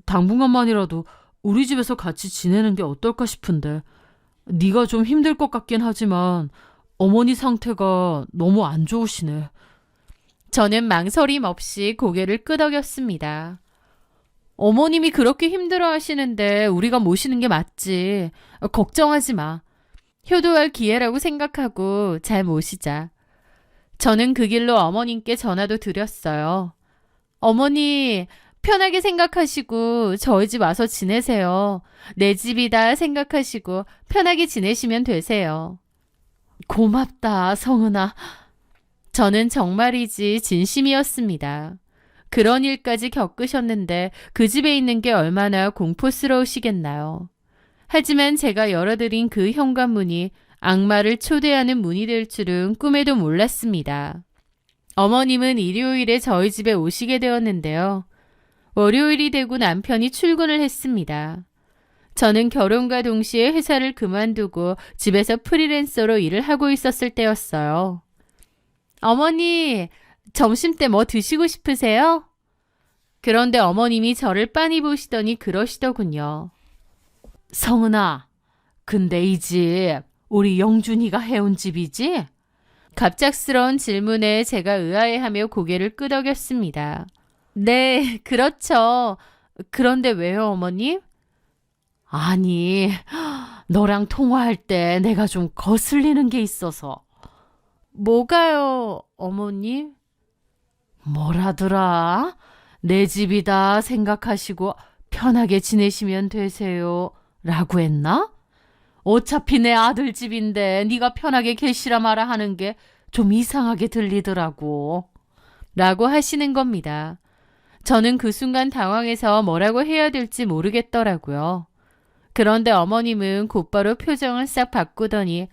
당분간만이라도 우리 집에서 같이 지내는 게 어떨까 싶은데 네가 좀 힘들 것 같긴 하지만 어머니 상태가 너무 안 좋으시네. 저는 망설임 없이 고개를 끄덕였습니다. 어머님이 그렇게 힘들어 하시는데 우리가 모시는 게 맞지. 걱정하지 마. 효도할 기회라고 생각하고 잘 모시자. 저는 그 길로 어머님께 전화도 드렸어요. 어머니, 편하게 생각하시고 저희 집 와서 지내세요. 내 집이다 생각하시고 편하게 지내시면 되세요. 고맙다, 성은아. 저는 정말이지 진심이었습니다. 그런 일까지 겪으셨는데 그 집에 있는 게 얼마나 공포스러우시겠나요. 하지만 제가 열어드린 그 현관문이 악마를 초대하는 문이 될 줄은 꿈에도 몰랐습니다. 어머님은 일요일에 저희 집에 오시게 되었는데요. 월요일이 되고 남편이 출근을 했습니다. 저는 결혼과 동시에 회사를 그만두고 집에서 프리랜서로 일을 하고 있었을 때였어요. 어머니, 점심 때 뭐 드시고 싶으세요? 그런데 어머님이 저를 빤히 보시더니 그러시더군요. 성은아, 근데 이 집 우리 영준이가 해온 집이지? 갑작스러운 질문에 제가 의아해하며 고개를 끄덕였습니다. 네, 그렇죠. 그런데 왜요, 어머님? 아니, 너랑 통화할 때 내가 좀 거슬리는 게 있어서. 뭐가요, 어머님? 뭐라더라? 내 집이다 생각하시고 편하게 지내시면 되세요. 라고 했나? 어차피 내 아들 집인데 네가 편하게 계시라 마라 하는 게 좀 이상하게 들리더라고. 라고 하시는 겁니다. 저는 그 순간 당황해서 뭐라고 해야 될지 모르겠더라고요. 그런데 어머님은 곧바로 표정을 싹 바꾸더니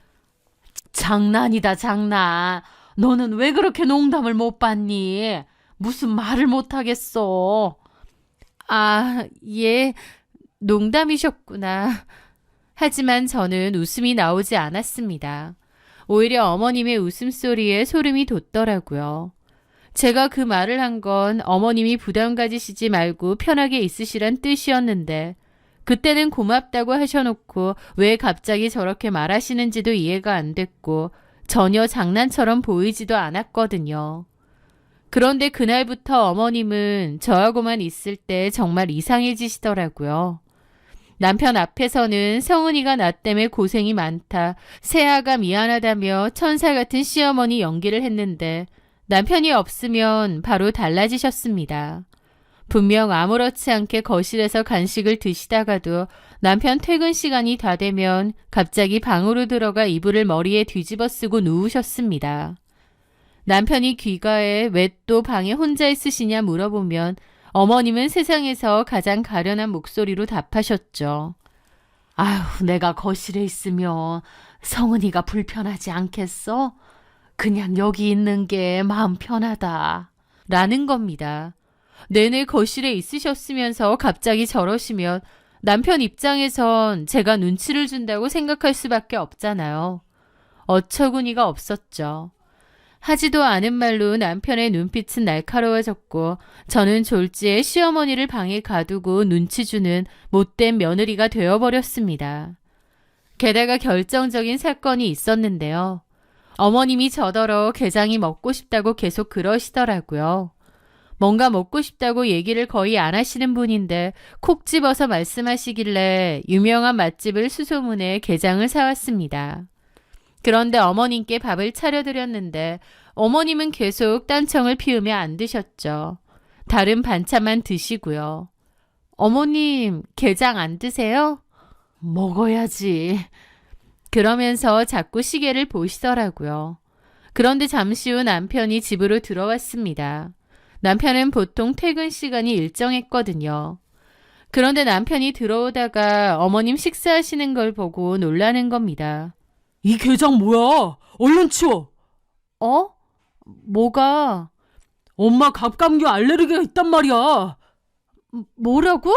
장난이다 장난. 너는 왜 그렇게 농담을 못 받니? 무슨 말을 못 하겠어. 아, 예, 농담이셨구나. 하지만 저는 웃음이 나오지 않았습니다. 오히려 어머님의 웃음소리에 소름이 돋더라고요. 제가 그 말을 한 건 어머님이 부담 가지시지 말고 편하게 있으시란 뜻이었는데 그때는 고맙다고 하셔놓고 왜 갑자기 저렇게 말하시는지도 이해가 안 됐고 전혀 장난처럼 보이지도 않았거든요. 그런데 그날부터 어머님은 저하고만 있을 때 정말 이상해지시더라고요. 남편 앞에서는 성은이가 나 때문에 고생이 많다, 새아가 미안하다며 천사 같은 시어머니 연기를 했는데 남편이 없으면 바로 달라지셨습니다. 분명 아무렇지 않게 거실에서 간식을 드시다가도 남편 퇴근 시간이 다 되면 갑자기 방으로 들어가 이불을 머리에 뒤집어 쓰고 누우셨습니다. 남편이 귀가에 왜 또 방에 혼자 있으시냐 물어보면 어머님은 세상에서 가장 가련한 목소리로 답하셨죠. 아휴, 내가 거실에 있으면 성은이가 불편하지 않겠어? 그냥 여기 있는 게 마음 편하다. 라는 겁니다. 내내 거실에 있으셨으면서 갑자기 저러시면 남편 입장에선 제가 눈치를 준다고 생각할 수밖에 없잖아요. 어처구니가 없었죠. 하지도 않은 말로 남편의 눈빛은 날카로워졌고 저는 졸지에 시어머니를 방에 가두고 눈치 주는 못된 며느리가 되어버렸습니다. 게다가 결정적인 사건이 있었는데요. 어머님이 저더러 게장이 먹고 싶다고 계속 그러시더라고요. 뭔가 먹고 싶다고 얘기를 거의 안 하시는 분인데 콕 집어서 말씀하시길래 유명한 맛집을 수소문해 게장을 사왔습니다. 그런데 어머님께 밥을 차려드렸는데 어머님은 계속 딴청을 피우며 안 드셨죠. 다른 반찬만 드시고요. 어머님, 게장 안 드세요? 먹어야지. 그러면서 자꾸 시계를 보시더라고요. 그런데 잠시 후 남편이 집으로 들어왔습니다. 남편은 보통 퇴근 시간이 일정했거든요. 그런데 남편이 들어오다가 어머님 식사하시는 걸 보고 놀라는 겁니다. 이 게장 뭐야? 얼른 치워. 어? 뭐가? 엄마 갑각류 알레르기가 있단 말이야. 뭐라고?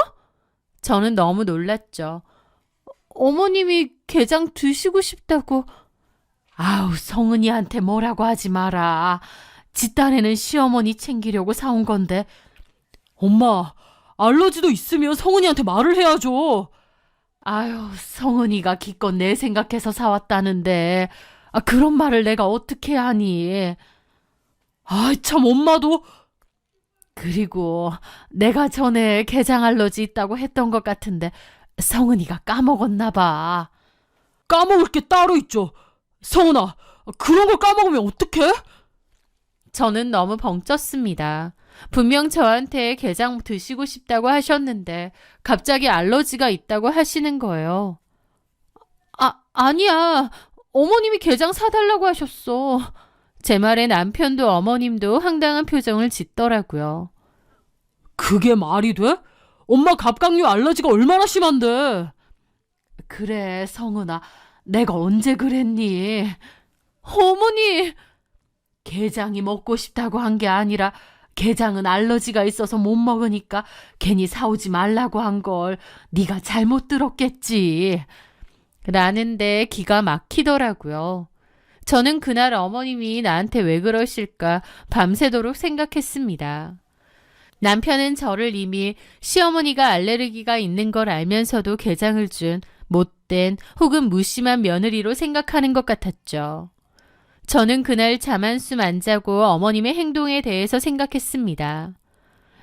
저는 너무 놀랐죠. 어머님이 게장 드시고 싶다고. 아우, 성은이한테 뭐라고 하지 마라. 지 딴에는 시어머니 챙기려고 사온 건데. 엄마, 알러지도 있으면 성은이한테 말을 해야죠. 아유, 성은이가 기껏 내 생각해서 사왔다는데 그런 말을 내가 어떻게 하니. 아, 참 엄마도. 그리고 내가 전에 게장 알러지 있다고 했던 것 같은데 성은이가 까먹었나 봐. 까먹을 게 따로 있죠. 성은아, 그런 걸 까먹으면 어떡해? 저는 너무 벙쪘습니다. 분명 저한테 게장 드시고 싶다고 하셨는데 갑자기 알러지가 있다고 하시는 거예요. 아니야. 어머님이 게장 사달라고 하셨어. 제 말에 남편도 어머님도 황당한 표정을 짓더라고요. 그게 말이 돼? 엄마 갑각류 알러지가 얼마나 심한데. 그래, 성은아. 내가 언제 그랬니? 어머니! 게장이 먹고 싶다고 한 게 아니라 게장은 알러지가 있어서 못 먹으니까 괜히 사오지 말라고 한 걸 네가 잘못 들었겠지. 라는데 기가 막히더라고요. 저는 그날 어머님이 나한테 왜 그러실까 밤새도록 생각했습니다. 남편은 저를 이미 시어머니가 알레르기가 있는 걸 알면서도 게장을 준 못된 혹은 무심한 며느리로 생각하는 것 같았죠. 저는 그날 잠 한숨 안 자고 어머님의 행동에 대해서 생각했습니다.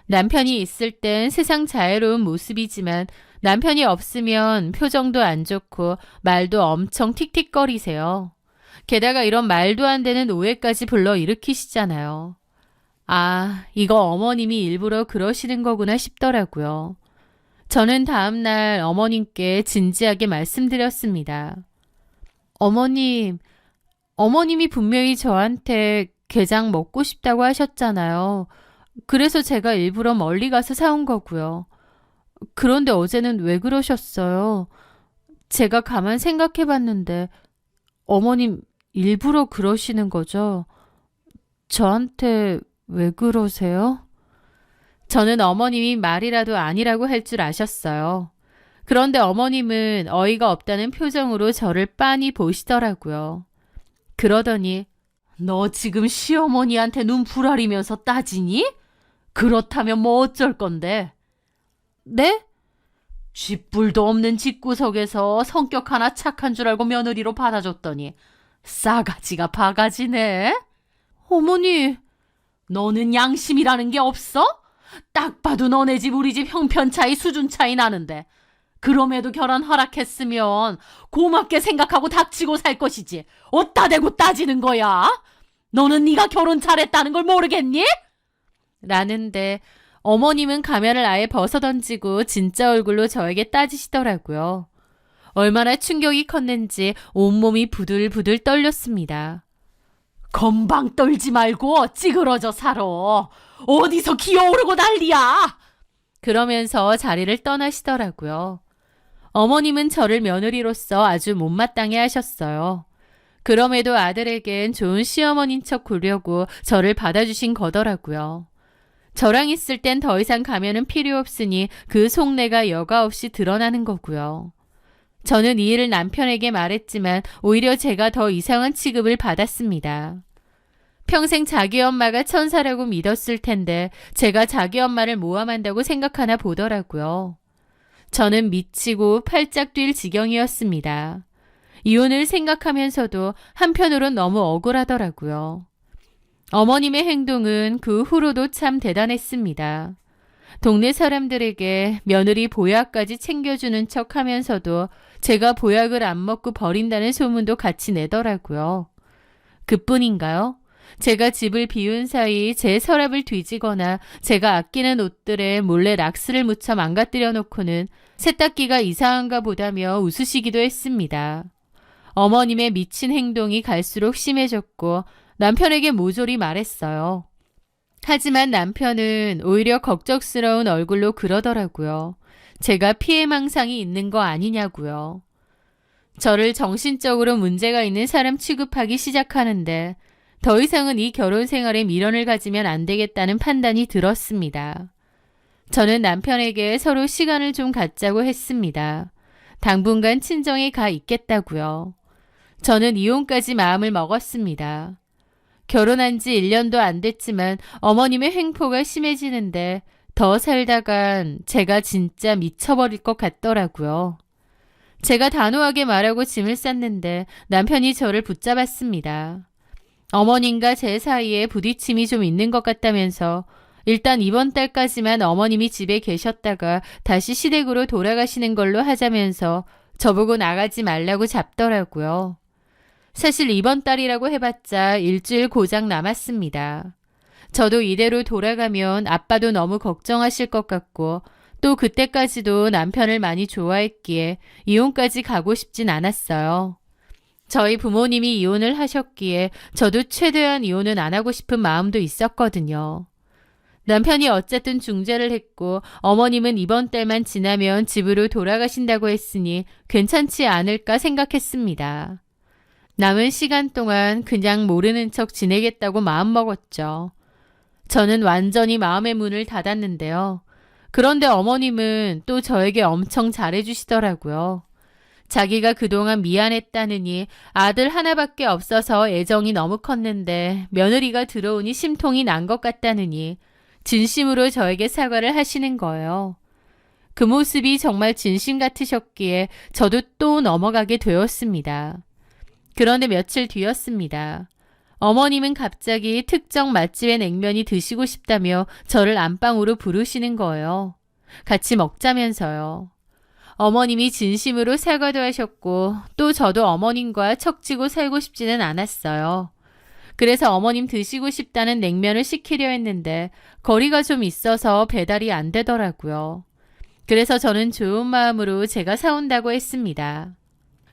남편이 있을 땐 세상 자애로운 모습이지만 남편이 없으면 표정도 안 좋고 말도 엄청 틱틱거리세요. 게다가 이런 말도 안 되는 오해까지 불러일으키시잖아요. 아, 이거 어머님이 일부러 그러시는 거구나 싶더라고요. 저는 다음날 어머님께 진지하게 말씀드렸습니다. 어머님이 분명히 저한테 게장 먹고 싶다고 하셨잖아요. 그래서 제가 일부러 멀리 가서 사온 거고요. 그런데 어제는 왜 그러셨어요? 제가 가만 생각해 봤는데 어머님 일부러 그러시는 거죠? 저한테 왜 그러세요? 저는 어머님이 말이라도 아니라고 할 줄 아셨어요. 그런데 어머님은 어이가 없다는 표정으로 저를 빤히 보시더라고요. 그러더니 너 지금 시어머니한테 눈 부라리면서 따지니? 그렇다면 뭐 어쩔 건데? 네? 쥐뿔도 없는 집구석에서 성격 하나 착한 줄 알고 며느리로 받아줬더니 싸가지가 바가지네? 어머니, 너는 양심이라는 게 없어? 딱 봐도 너네 집 우리 집 형편 차이 수준 차이 나는데 그럼에도 결혼 허락했으면 고맙게 생각하고 닥치고 살 것이지 어디다 대고 따지는 거야? 너는 네가 결혼 잘했다는 걸 모르겠니? 라는데 어머님은 가면을 아예 벗어던지고 진짜 얼굴로 저에게 따지시더라고요. 얼마나 충격이 컸는지 온몸이 부들부들 떨렸습니다. 건방 떨지 말고 찌그러져 살아. 어디서 기어오르고 난리야. 그러면서 자리를 떠나시더라고요. 어머님은 저를 며느리로서 아주 못마땅해 하셨어요. 그럼에도 아들에겐 좋은 시어머니인 척 굴려고 저를 받아주신 거더라고요. 저랑 있을 땐 더 이상 가면은 필요 없으니 그 속내가 여과 없이 드러나는 거고요. 저는 이 일을 남편에게 말했지만 오히려 제가 더 이상한 취급을 받았습니다. 평생 자기 엄마가 천사라고 믿었을 텐데 제가 자기 엄마를 모함한다고 생각하나 보더라고요. 저는 미치고 팔짝 뛸 지경이었습니다. 이혼을 생각하면서도 한편으론 너무 억울하더라고요. 어머님의 행동은 그 후로도 참 대단했습니다. 동네 사람들에게 며느리 보약까지 챙겨주는 척 하면서도 제가 보약을 안 먹고 버린다는 소문도 같이 내더라고요. 그뿐인가요? 제가 집을 비운 사이 제 서랍을 뒤지거나 제가 아끼는 옷들에 몰래 락스를 묻혀 망가뜨려 놓고는 세탁기가 이상한가 보다며 웃으시기도 했습니다. 어머님의 미친 행동이 갈수록 심해졌고 남편에게 모조리 말했어요. 하지만 남편은 오히려 걱정스러운 얼굴로 그러더라고요. 제가 피해망상이 있는 거 아니냐고요. 저를 정신적으로 문제가 있는 사람 취급하기 시작하는데 더 이상은 이 결혼 생활에 미련을 가지면 안 되겠다는 판단이 들었습니다. 저는 남편에게 서로 시간을 좀 갖자고 했습니다. 당분간 친정에 가 있겠다고요. 저는 이혼까지 마음을 먹었습니다. 결혼한 지 1년도 안 됐지만 어머님의 횡포가 심해지는데 더 살다간 제가 진짜 미쳐버릴 것 같더라고요. 제가 단호하게 말하고 짐을 쌌는데 남편이 저를 붙잡았습니다. 어머님과 제 사이에 부딪힘이 좀 있는 것 같다면서 일단 이번 달까지만 어머님이 집에 계셨다가 다시 시댁으로 돌아가시는 걸로 하자면서 저보고 나가지 말라고 잡더라고요. 사실 이번 달이라고 해봤자 일주일 고작 남았습니다. 저도 이대로 돌아가면 아빠도 너무 걱정하실 것 같고 또 그때까지도 남편을 많이 좋아했기에 이혼까지 가고 싶진 않았어요. 저희 부모님이 이혼을 하셨기에 저도 최대한 이혼은 안 하고 싶은 마음도 있었거든요. 남편이 어쨌든 중재를 했고 어머님은 이번 달만 지나면 집으로 돌아가신다고 했으니 괜찮지 않을까 생각했습니다. 남은 시간 동안 그냥 모르는 척 지내겠다고 마음먹었죠. 저는 완전히 마음의 문을 닫았는데요. 그런데 어머님은 또 저에게 엄청 잘해주시더라고요. 자기가 그동안 미안했다느니 아들 하나밖에 없어서 애정이 너무 컸는데 며느리가 들어오니 심통이 난 것 같다느니 진심으로 저에게 사과를 하시는 거예요. 그 모습이 정말 진심 같으셨기에 저도 또 넘어가게 되었습니다. 그런데 며칠 뒤였습니다. 어머님은 갑자기 특정 맛집의 냉면이 드시고 싶다며 저를 안방으로 부르시는 거예요. 같이 먹자면서요. 어머님이 진심으로 사과도 하셨고 또 저도 어머님과 척지고 살고 싶지는 않았어요. 그래서 어머님 드시고 싶다는 냉면을 시키려 했는데 거리가 좀 있어서 배달이 안 되더라고요. 그래서 저는 좋은 마음으로 제가 사온다고 했습니다.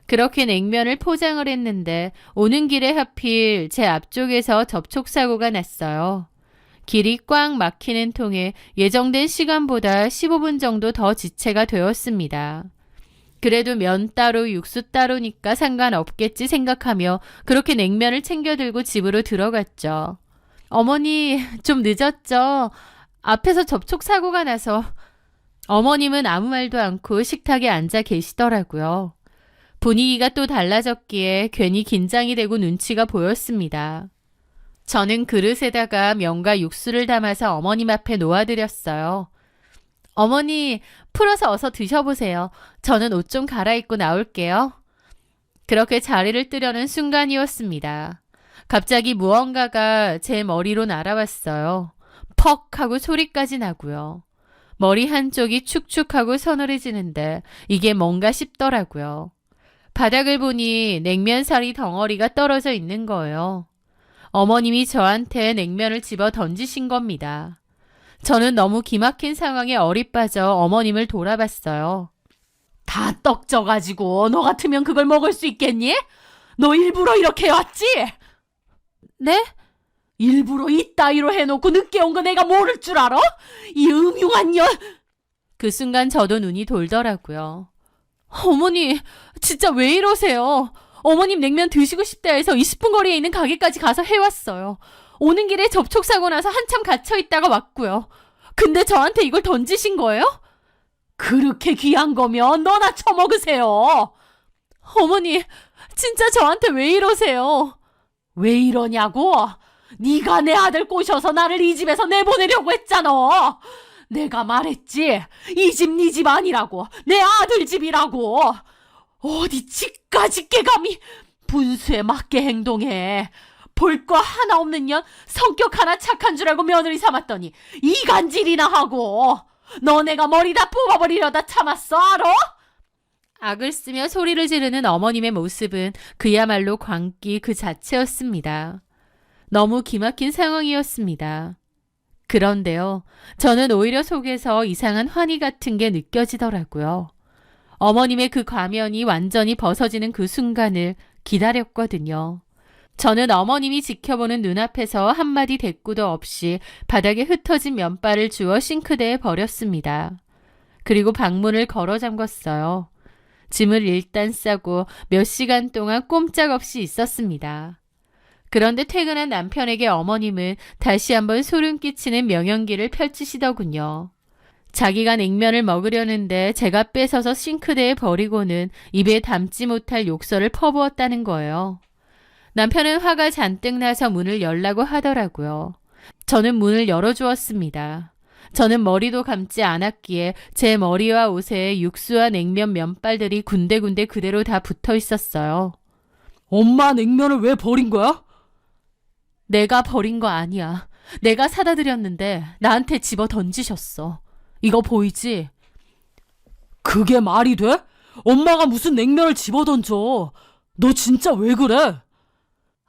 그렇게 냉면을 포장을 했는데 오는 길에 하필 제 앞쪽에서 접촉사고가 났어요. 길이 꽉 막히는 통에 예정된 시간보다 15분 정도 더 지체가 되었습니다. 그래도 면 따로 육수 따로니까 상관없겠지 생각하며 그렇게 냉면을 챙겨 들고 집으로 들어갔죠. 어머니, 좀 늦었죠? 앞에서 접촉사고가 나서. 어머님은 아무 말도 않고 식탁에 앉아 계시더라고요. 분위기가 또 달라졌기에 괜히 긴장이 되고 눈치가 보였습니다. 저는 그릇에다가 면과 육수를 담아서 어머님 앞에 놓아드렸어요. 어머니, 풀어서 어서 드셔보세요. 저는 옷 좀 갈아입고 나올게요. 그렇게 자리를 뜨려는 순간이었습니다. 갑자기 무언가가 제 머리로 날아왔어요. 퍽 하고 소리까지 나고요. 머리 한쪽이 축축하고 서늘해지는데 이게 뭔가 싶더라고요. 바닥을 보니 냉면사리 덩어리가 떨어져 있는 거예요. 어머님이 저한테 냉면을 집어 던지신 겁니다. 저는 너무 기막힌 상황에 어리빠져 어머님을 돌아봤어요. 다 떡져가지고 너 같으면 그걸 먹을 수 있겠니? 너 일부러 이렇게 왔지? 네? 일부러 이따위로 해놓고 늦게 온 거 내가 모를 줄 알아? 이 음흉한 년! 그 순간 저도 눈이 돌더라고요. 어머니, 진짜 왜 이러세요? 어머님 냉면 드시고 싶다 해서 20분 거리에 있는 가게까지 가서 해왔어요. 오는 길에 접촉사고 나서 한참 갇혀있다가 왔고요. 근데 저한테 이걸 던지신 거예요? 그렇게 귀한 거면 너나 처먹으세요. 어머니, 진짜 저한테 왜 이러세요? 왜 이러냐고? 네가 내 아들 꼬셔서 나를 이 집에서 내보내려고 했잖아. 내가 말했지. 이 집 네 집 아니라고. 내 아들 집이라고. 어디 집까짓게 감히 분수에 맞게 행동해. 볼 거 하나 없는 년 성격 하나 착한 줄 알고 며느리 삼았더니 이간질이나 하고. 너 내가 머리 다 뽑아버리려다 참았어, 알아? 악을 쓰며 소리를 지르는 어머님의 모습은 그야말로 광기 그 자체였습니다. 너무 기막힌 상황이었습니다. 그런데요, 저는 오히려 속에서 이상한 환희 같은 게 느껴지더라고요. 어머님의 그 과면이 완전히 벗어지는 그 순간을 기다렸거든요. 저는 어머님이 지켜보는 눈앞에서 한마디 대꾸도 없이 바닥에 흩어진 면발을 주워 싱크대에 버렸습니다. 그리고 방문을 걸어 잠궜어요. 짐을 일단 싸고 몇 시간 동안 꼼짝없이 있었습니다. 그런데 퇴근한 남편에게 어머님은 다시 한번 소름 끼치는 명연기를 펼치시더군요. 자기가 냉면을 먹으려는데 제가 뺏어서 싱크대에 버리고는 입에 담지 못할 욕설을 퍼부었다는 거예요. 남편은 화가 잔뜩 나서 문을 열라고 하더라고요. 저는 문을 열어주었습니다. 저는 머리도 감지 않았기에 제 머리와 옷에 육수와 냉면 면발들이 군데군데 그대로 다 붙어 있었어요. 엄마 냉면을 왜 버린 거야? 내가 버린 거 아니야. 내가 사다 드렸는데 나한테 집어 던지셨어. 이거 보이지? 그게 말이 돼? 엄마가 무슨 냉면을 집어 던져. 너 진짜 왜 그래?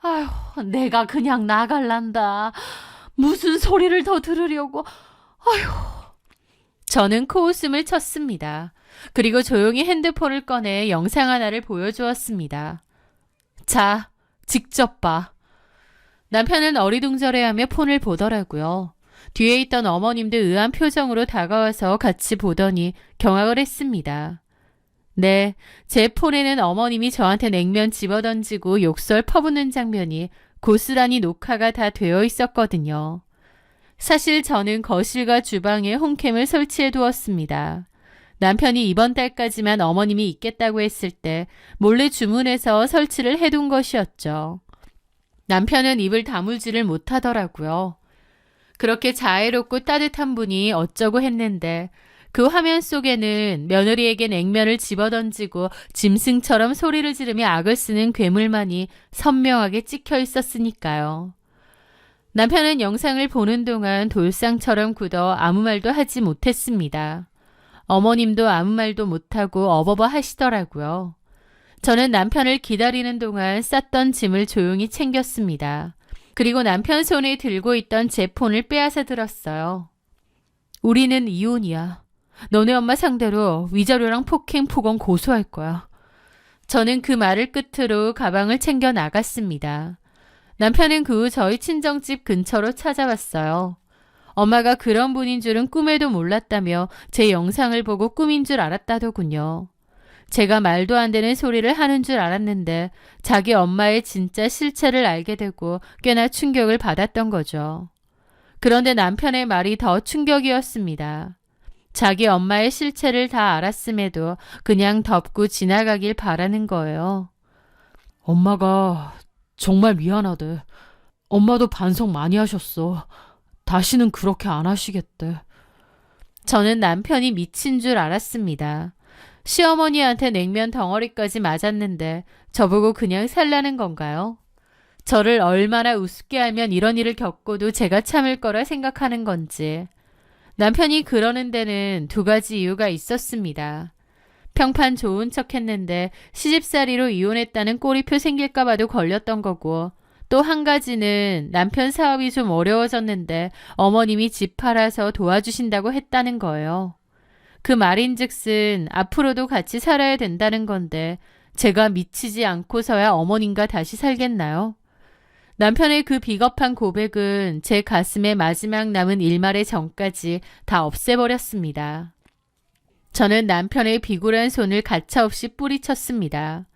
아휴, 내가 그냥 나갈란다. 무슨 소리를 더 들으려고. 아휴. 저는 코웃음을 쳤습니다. 그리고 조용히 핸드폰을 꺼내 영상 하나를 보여주었습니다. 자, 직접 봐. 남편은 어리둥절해하며 폰을 보더라고요. 뒤에 있던 어머님도 의아한 표정으로 다가와서 같이 보더니 경악을 했습니다. 네, 제 폰에는 어머님이 저한테 냉면 집어던지고 욕설 퍼붓는 장면이 고스란히 녹화가 다 되어 있었거든요. 사실 저는 거실과 주방에 홈캠을 설치해 두었습니다. 남편이 이번 달까지만 어머님이 있겠다고 했을 때 몰래 주문해서 설치를 해둔 것이었죠. 남편은 입을 다물지를 못하더라고요. 그렇게 자애롭고 따뜻한 분이 어쩌고 했는데 그 화면 속에는 며느리에게 냉면을 집어던지고 짐승처럼 소리를 지르며 악을 쓰는 괴물만이 선명하게 찍혀 있었으니까요. 남편은 영상을 보는 동안 돌상처럼 굳어 아무 말도 하지 못했습니다. 어머님도 아무 말도 못하고 어버버 하시더라고요. 저는 남편을 기다리는 동안 쌌던 짐을 조용히 챙겼습니다. 그리고 남편 손에 들고 있던 제 폰을 빼앗아 들었어요. 우리는 이혼이야. 너네 엄마 상대로 위자료랑 폭행, 폭언 고소할 거야. 저는 그 말을 끝으로 가방을 챙겨 나갔습니다. 남편은 그 후 저희 친정집 근처로 찾아왔어요. 엄마가 그런 분인 줄은 꿈에도 몰랐다며 제 영상을 보고 꿈인 줄 알았다더군요. 제가 말도 안 되는 소리를 하는 줄 알았는데 자기 엄마의 진짜 실체를 알게 되고 꽤나 충격을 받았던 거죠. 그런데 남편의 말이 더 충격이었습니다. 자기 엄마의 실체를 다 알았음에도 그냥 덮고 지나가길 바라는 거예요. 엄마가 정말 미안하대. 엄마도 반성 많이 하셨어. 다시는 그렇게 안 하시겠대. 저는 남편이 미친 줄 알았습니다. 시어머니한테 냉면 덩어리까지 맞았는데 저보고 그냥 살라는 건가요? 저를 얼마나 우습게 알면 이런 일을 겪고도 제가 참을 거라 생각하는 건지. 남편이 그러는 데는 두 가지 이유가 있었습니다. 평판 좋은 척 했는데 시집살이로 이혼했다는 꼬리표 생길까 봐도 걸렸던 거고, 또 한 가지는 남편 사업이 좀 어려워졌는데 어머님이 집 팔아서 도와주신다고 했다는 거예요. 그 말인즉슨 앞으로도 같이 살아야 된다는 건데 제가 미치지 않고서야 어머님과 다시 살겠나요? 남편의 그 비겁한 고백은 제 가슴에 마지막 남은 일말의 정까지 다 없애버렸습니다. 저는 남편의 비굴한 손을 가차없이 뿌리쳤습니다.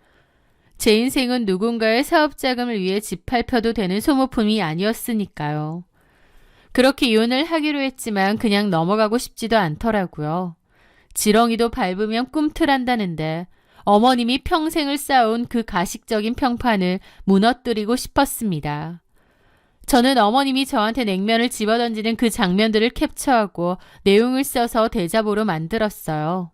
제 인생은 누군가의 사업 자금을 위해 집 팔펴도 되는 소모품이 아니었으니까요. 그렇게 이혼을 하기로 했지만 그냥 넘어가고 싶지도 않더라고요. 지렁이도 밟으면 꿈틀한다는데 어머님이 평생을 쌓아온 그 가식적인 평판을 무너뜨리고 싶었습니다. 저는 어머님이 저한테 냉면을 집어던지는 그 장면들을 캡처하고 내용을 써서 대자보로 만들었어요.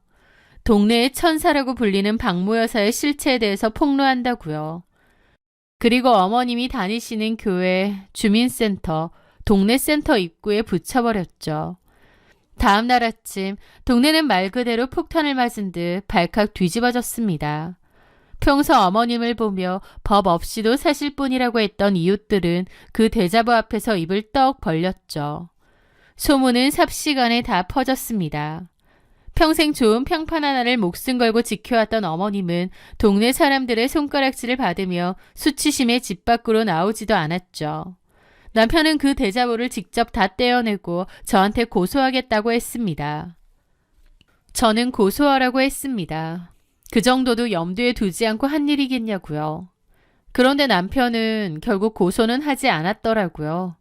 동네의 천사라고 불리는 박모 여사의 실체에 대해서 폭로한다고요. 그리고 어머님이 다니시는 교회, 주민센터, 동네 센터 입구에 붙여버렸죠. 다음 날 아침 동네는 말 그대로 폭탄을 맞은 듯 발칵 뒤집어졌습니다. 평소 어머님을 보며 법 없이도 사실 뿐이라고 했던 이웃들은 그 대자보 앞에서 입을 떡 벌렸죠. 소문은 삽시간에 다 퍼졌습니다. 평생 좋은 평판 하나를 목숨 걸고 지켜왔던 어머님은 동네 사람들의 손가락질을 받으며 수치심에 집 밖으로 나오지도 않았죠. 남편은 그 대자보를 직접 다 떼어내고 저한테 고소하겠다고 했습니다. 저는 고소하라고 했습니다. 그 정도도 염두에 두지 않고 한 일이겠냐고요. 그런데 남편은 결국 고소는 하지 않았더라고요.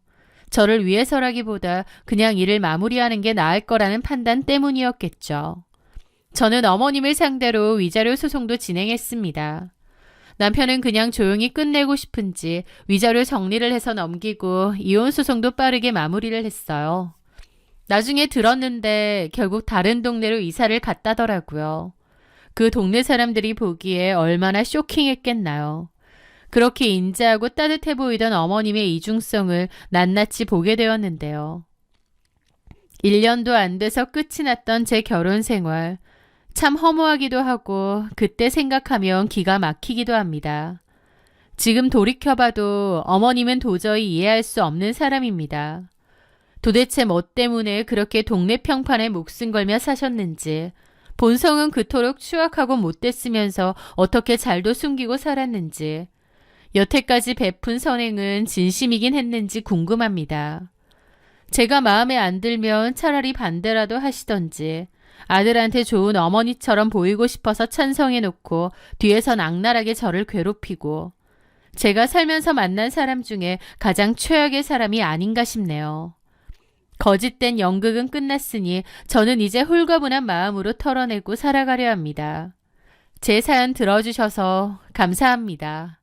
저를 위해서라기보다 그냥 일을 마무리하는 게 나을 거라는 판단 때문이었겠죠. 저는 어머님을 상대로 위자료 소송도 진행했습니다. 남편은 그냥 조용히 끝내고 싶은지 위자료 정리를 해서 넘기고 이혼 소송도 빠르게 마무리를 했어요. 나중에 들었는데 결국 다른 동네로 이사를 갔다더라고요. 그 동네 사람들이 보기에 얼마나 쇼킹했겠나요. 그렇게 인자하고 따뜻해 보이던 어머님의 이중성을 낱낱이 보게 되었는데요. 1년도 안 돼서 끝이 났던 제 결혼 생활. 참 허무하기도 하고 그때 생각하면 기가 막히기도 합니다. 지금 돌이켜봐도 어머님은 도저히 이해할 수 없는 사람입니다. 도대체 뭐 때문에 그렇게 동네 평판에 목숨 걸며 사셨는지, 본성은 그토록 추악하고 못됐으면서 어떻게 잘도 숨기고 살았는지, 여태까지 베푼 선행은 진심이긴 했는지 궁금합니다. 제가 마음에 안 들면 차라리 반대라도 하시던지 아들한테 좋은 어머니처럼 보이고 싶어서 찬성해놓고 뒤에선 악랄하게 저를 괴롭히고 제가 살면서 만난 사람 중에 가장 최악의 사람이 아닌가 싶네요. 거짓된 연극은 끝났으니 저는 이제 홀가분한 마음으로 털어내고 살아가려 합니다. 제 사연 들어주셔서 감사합니다.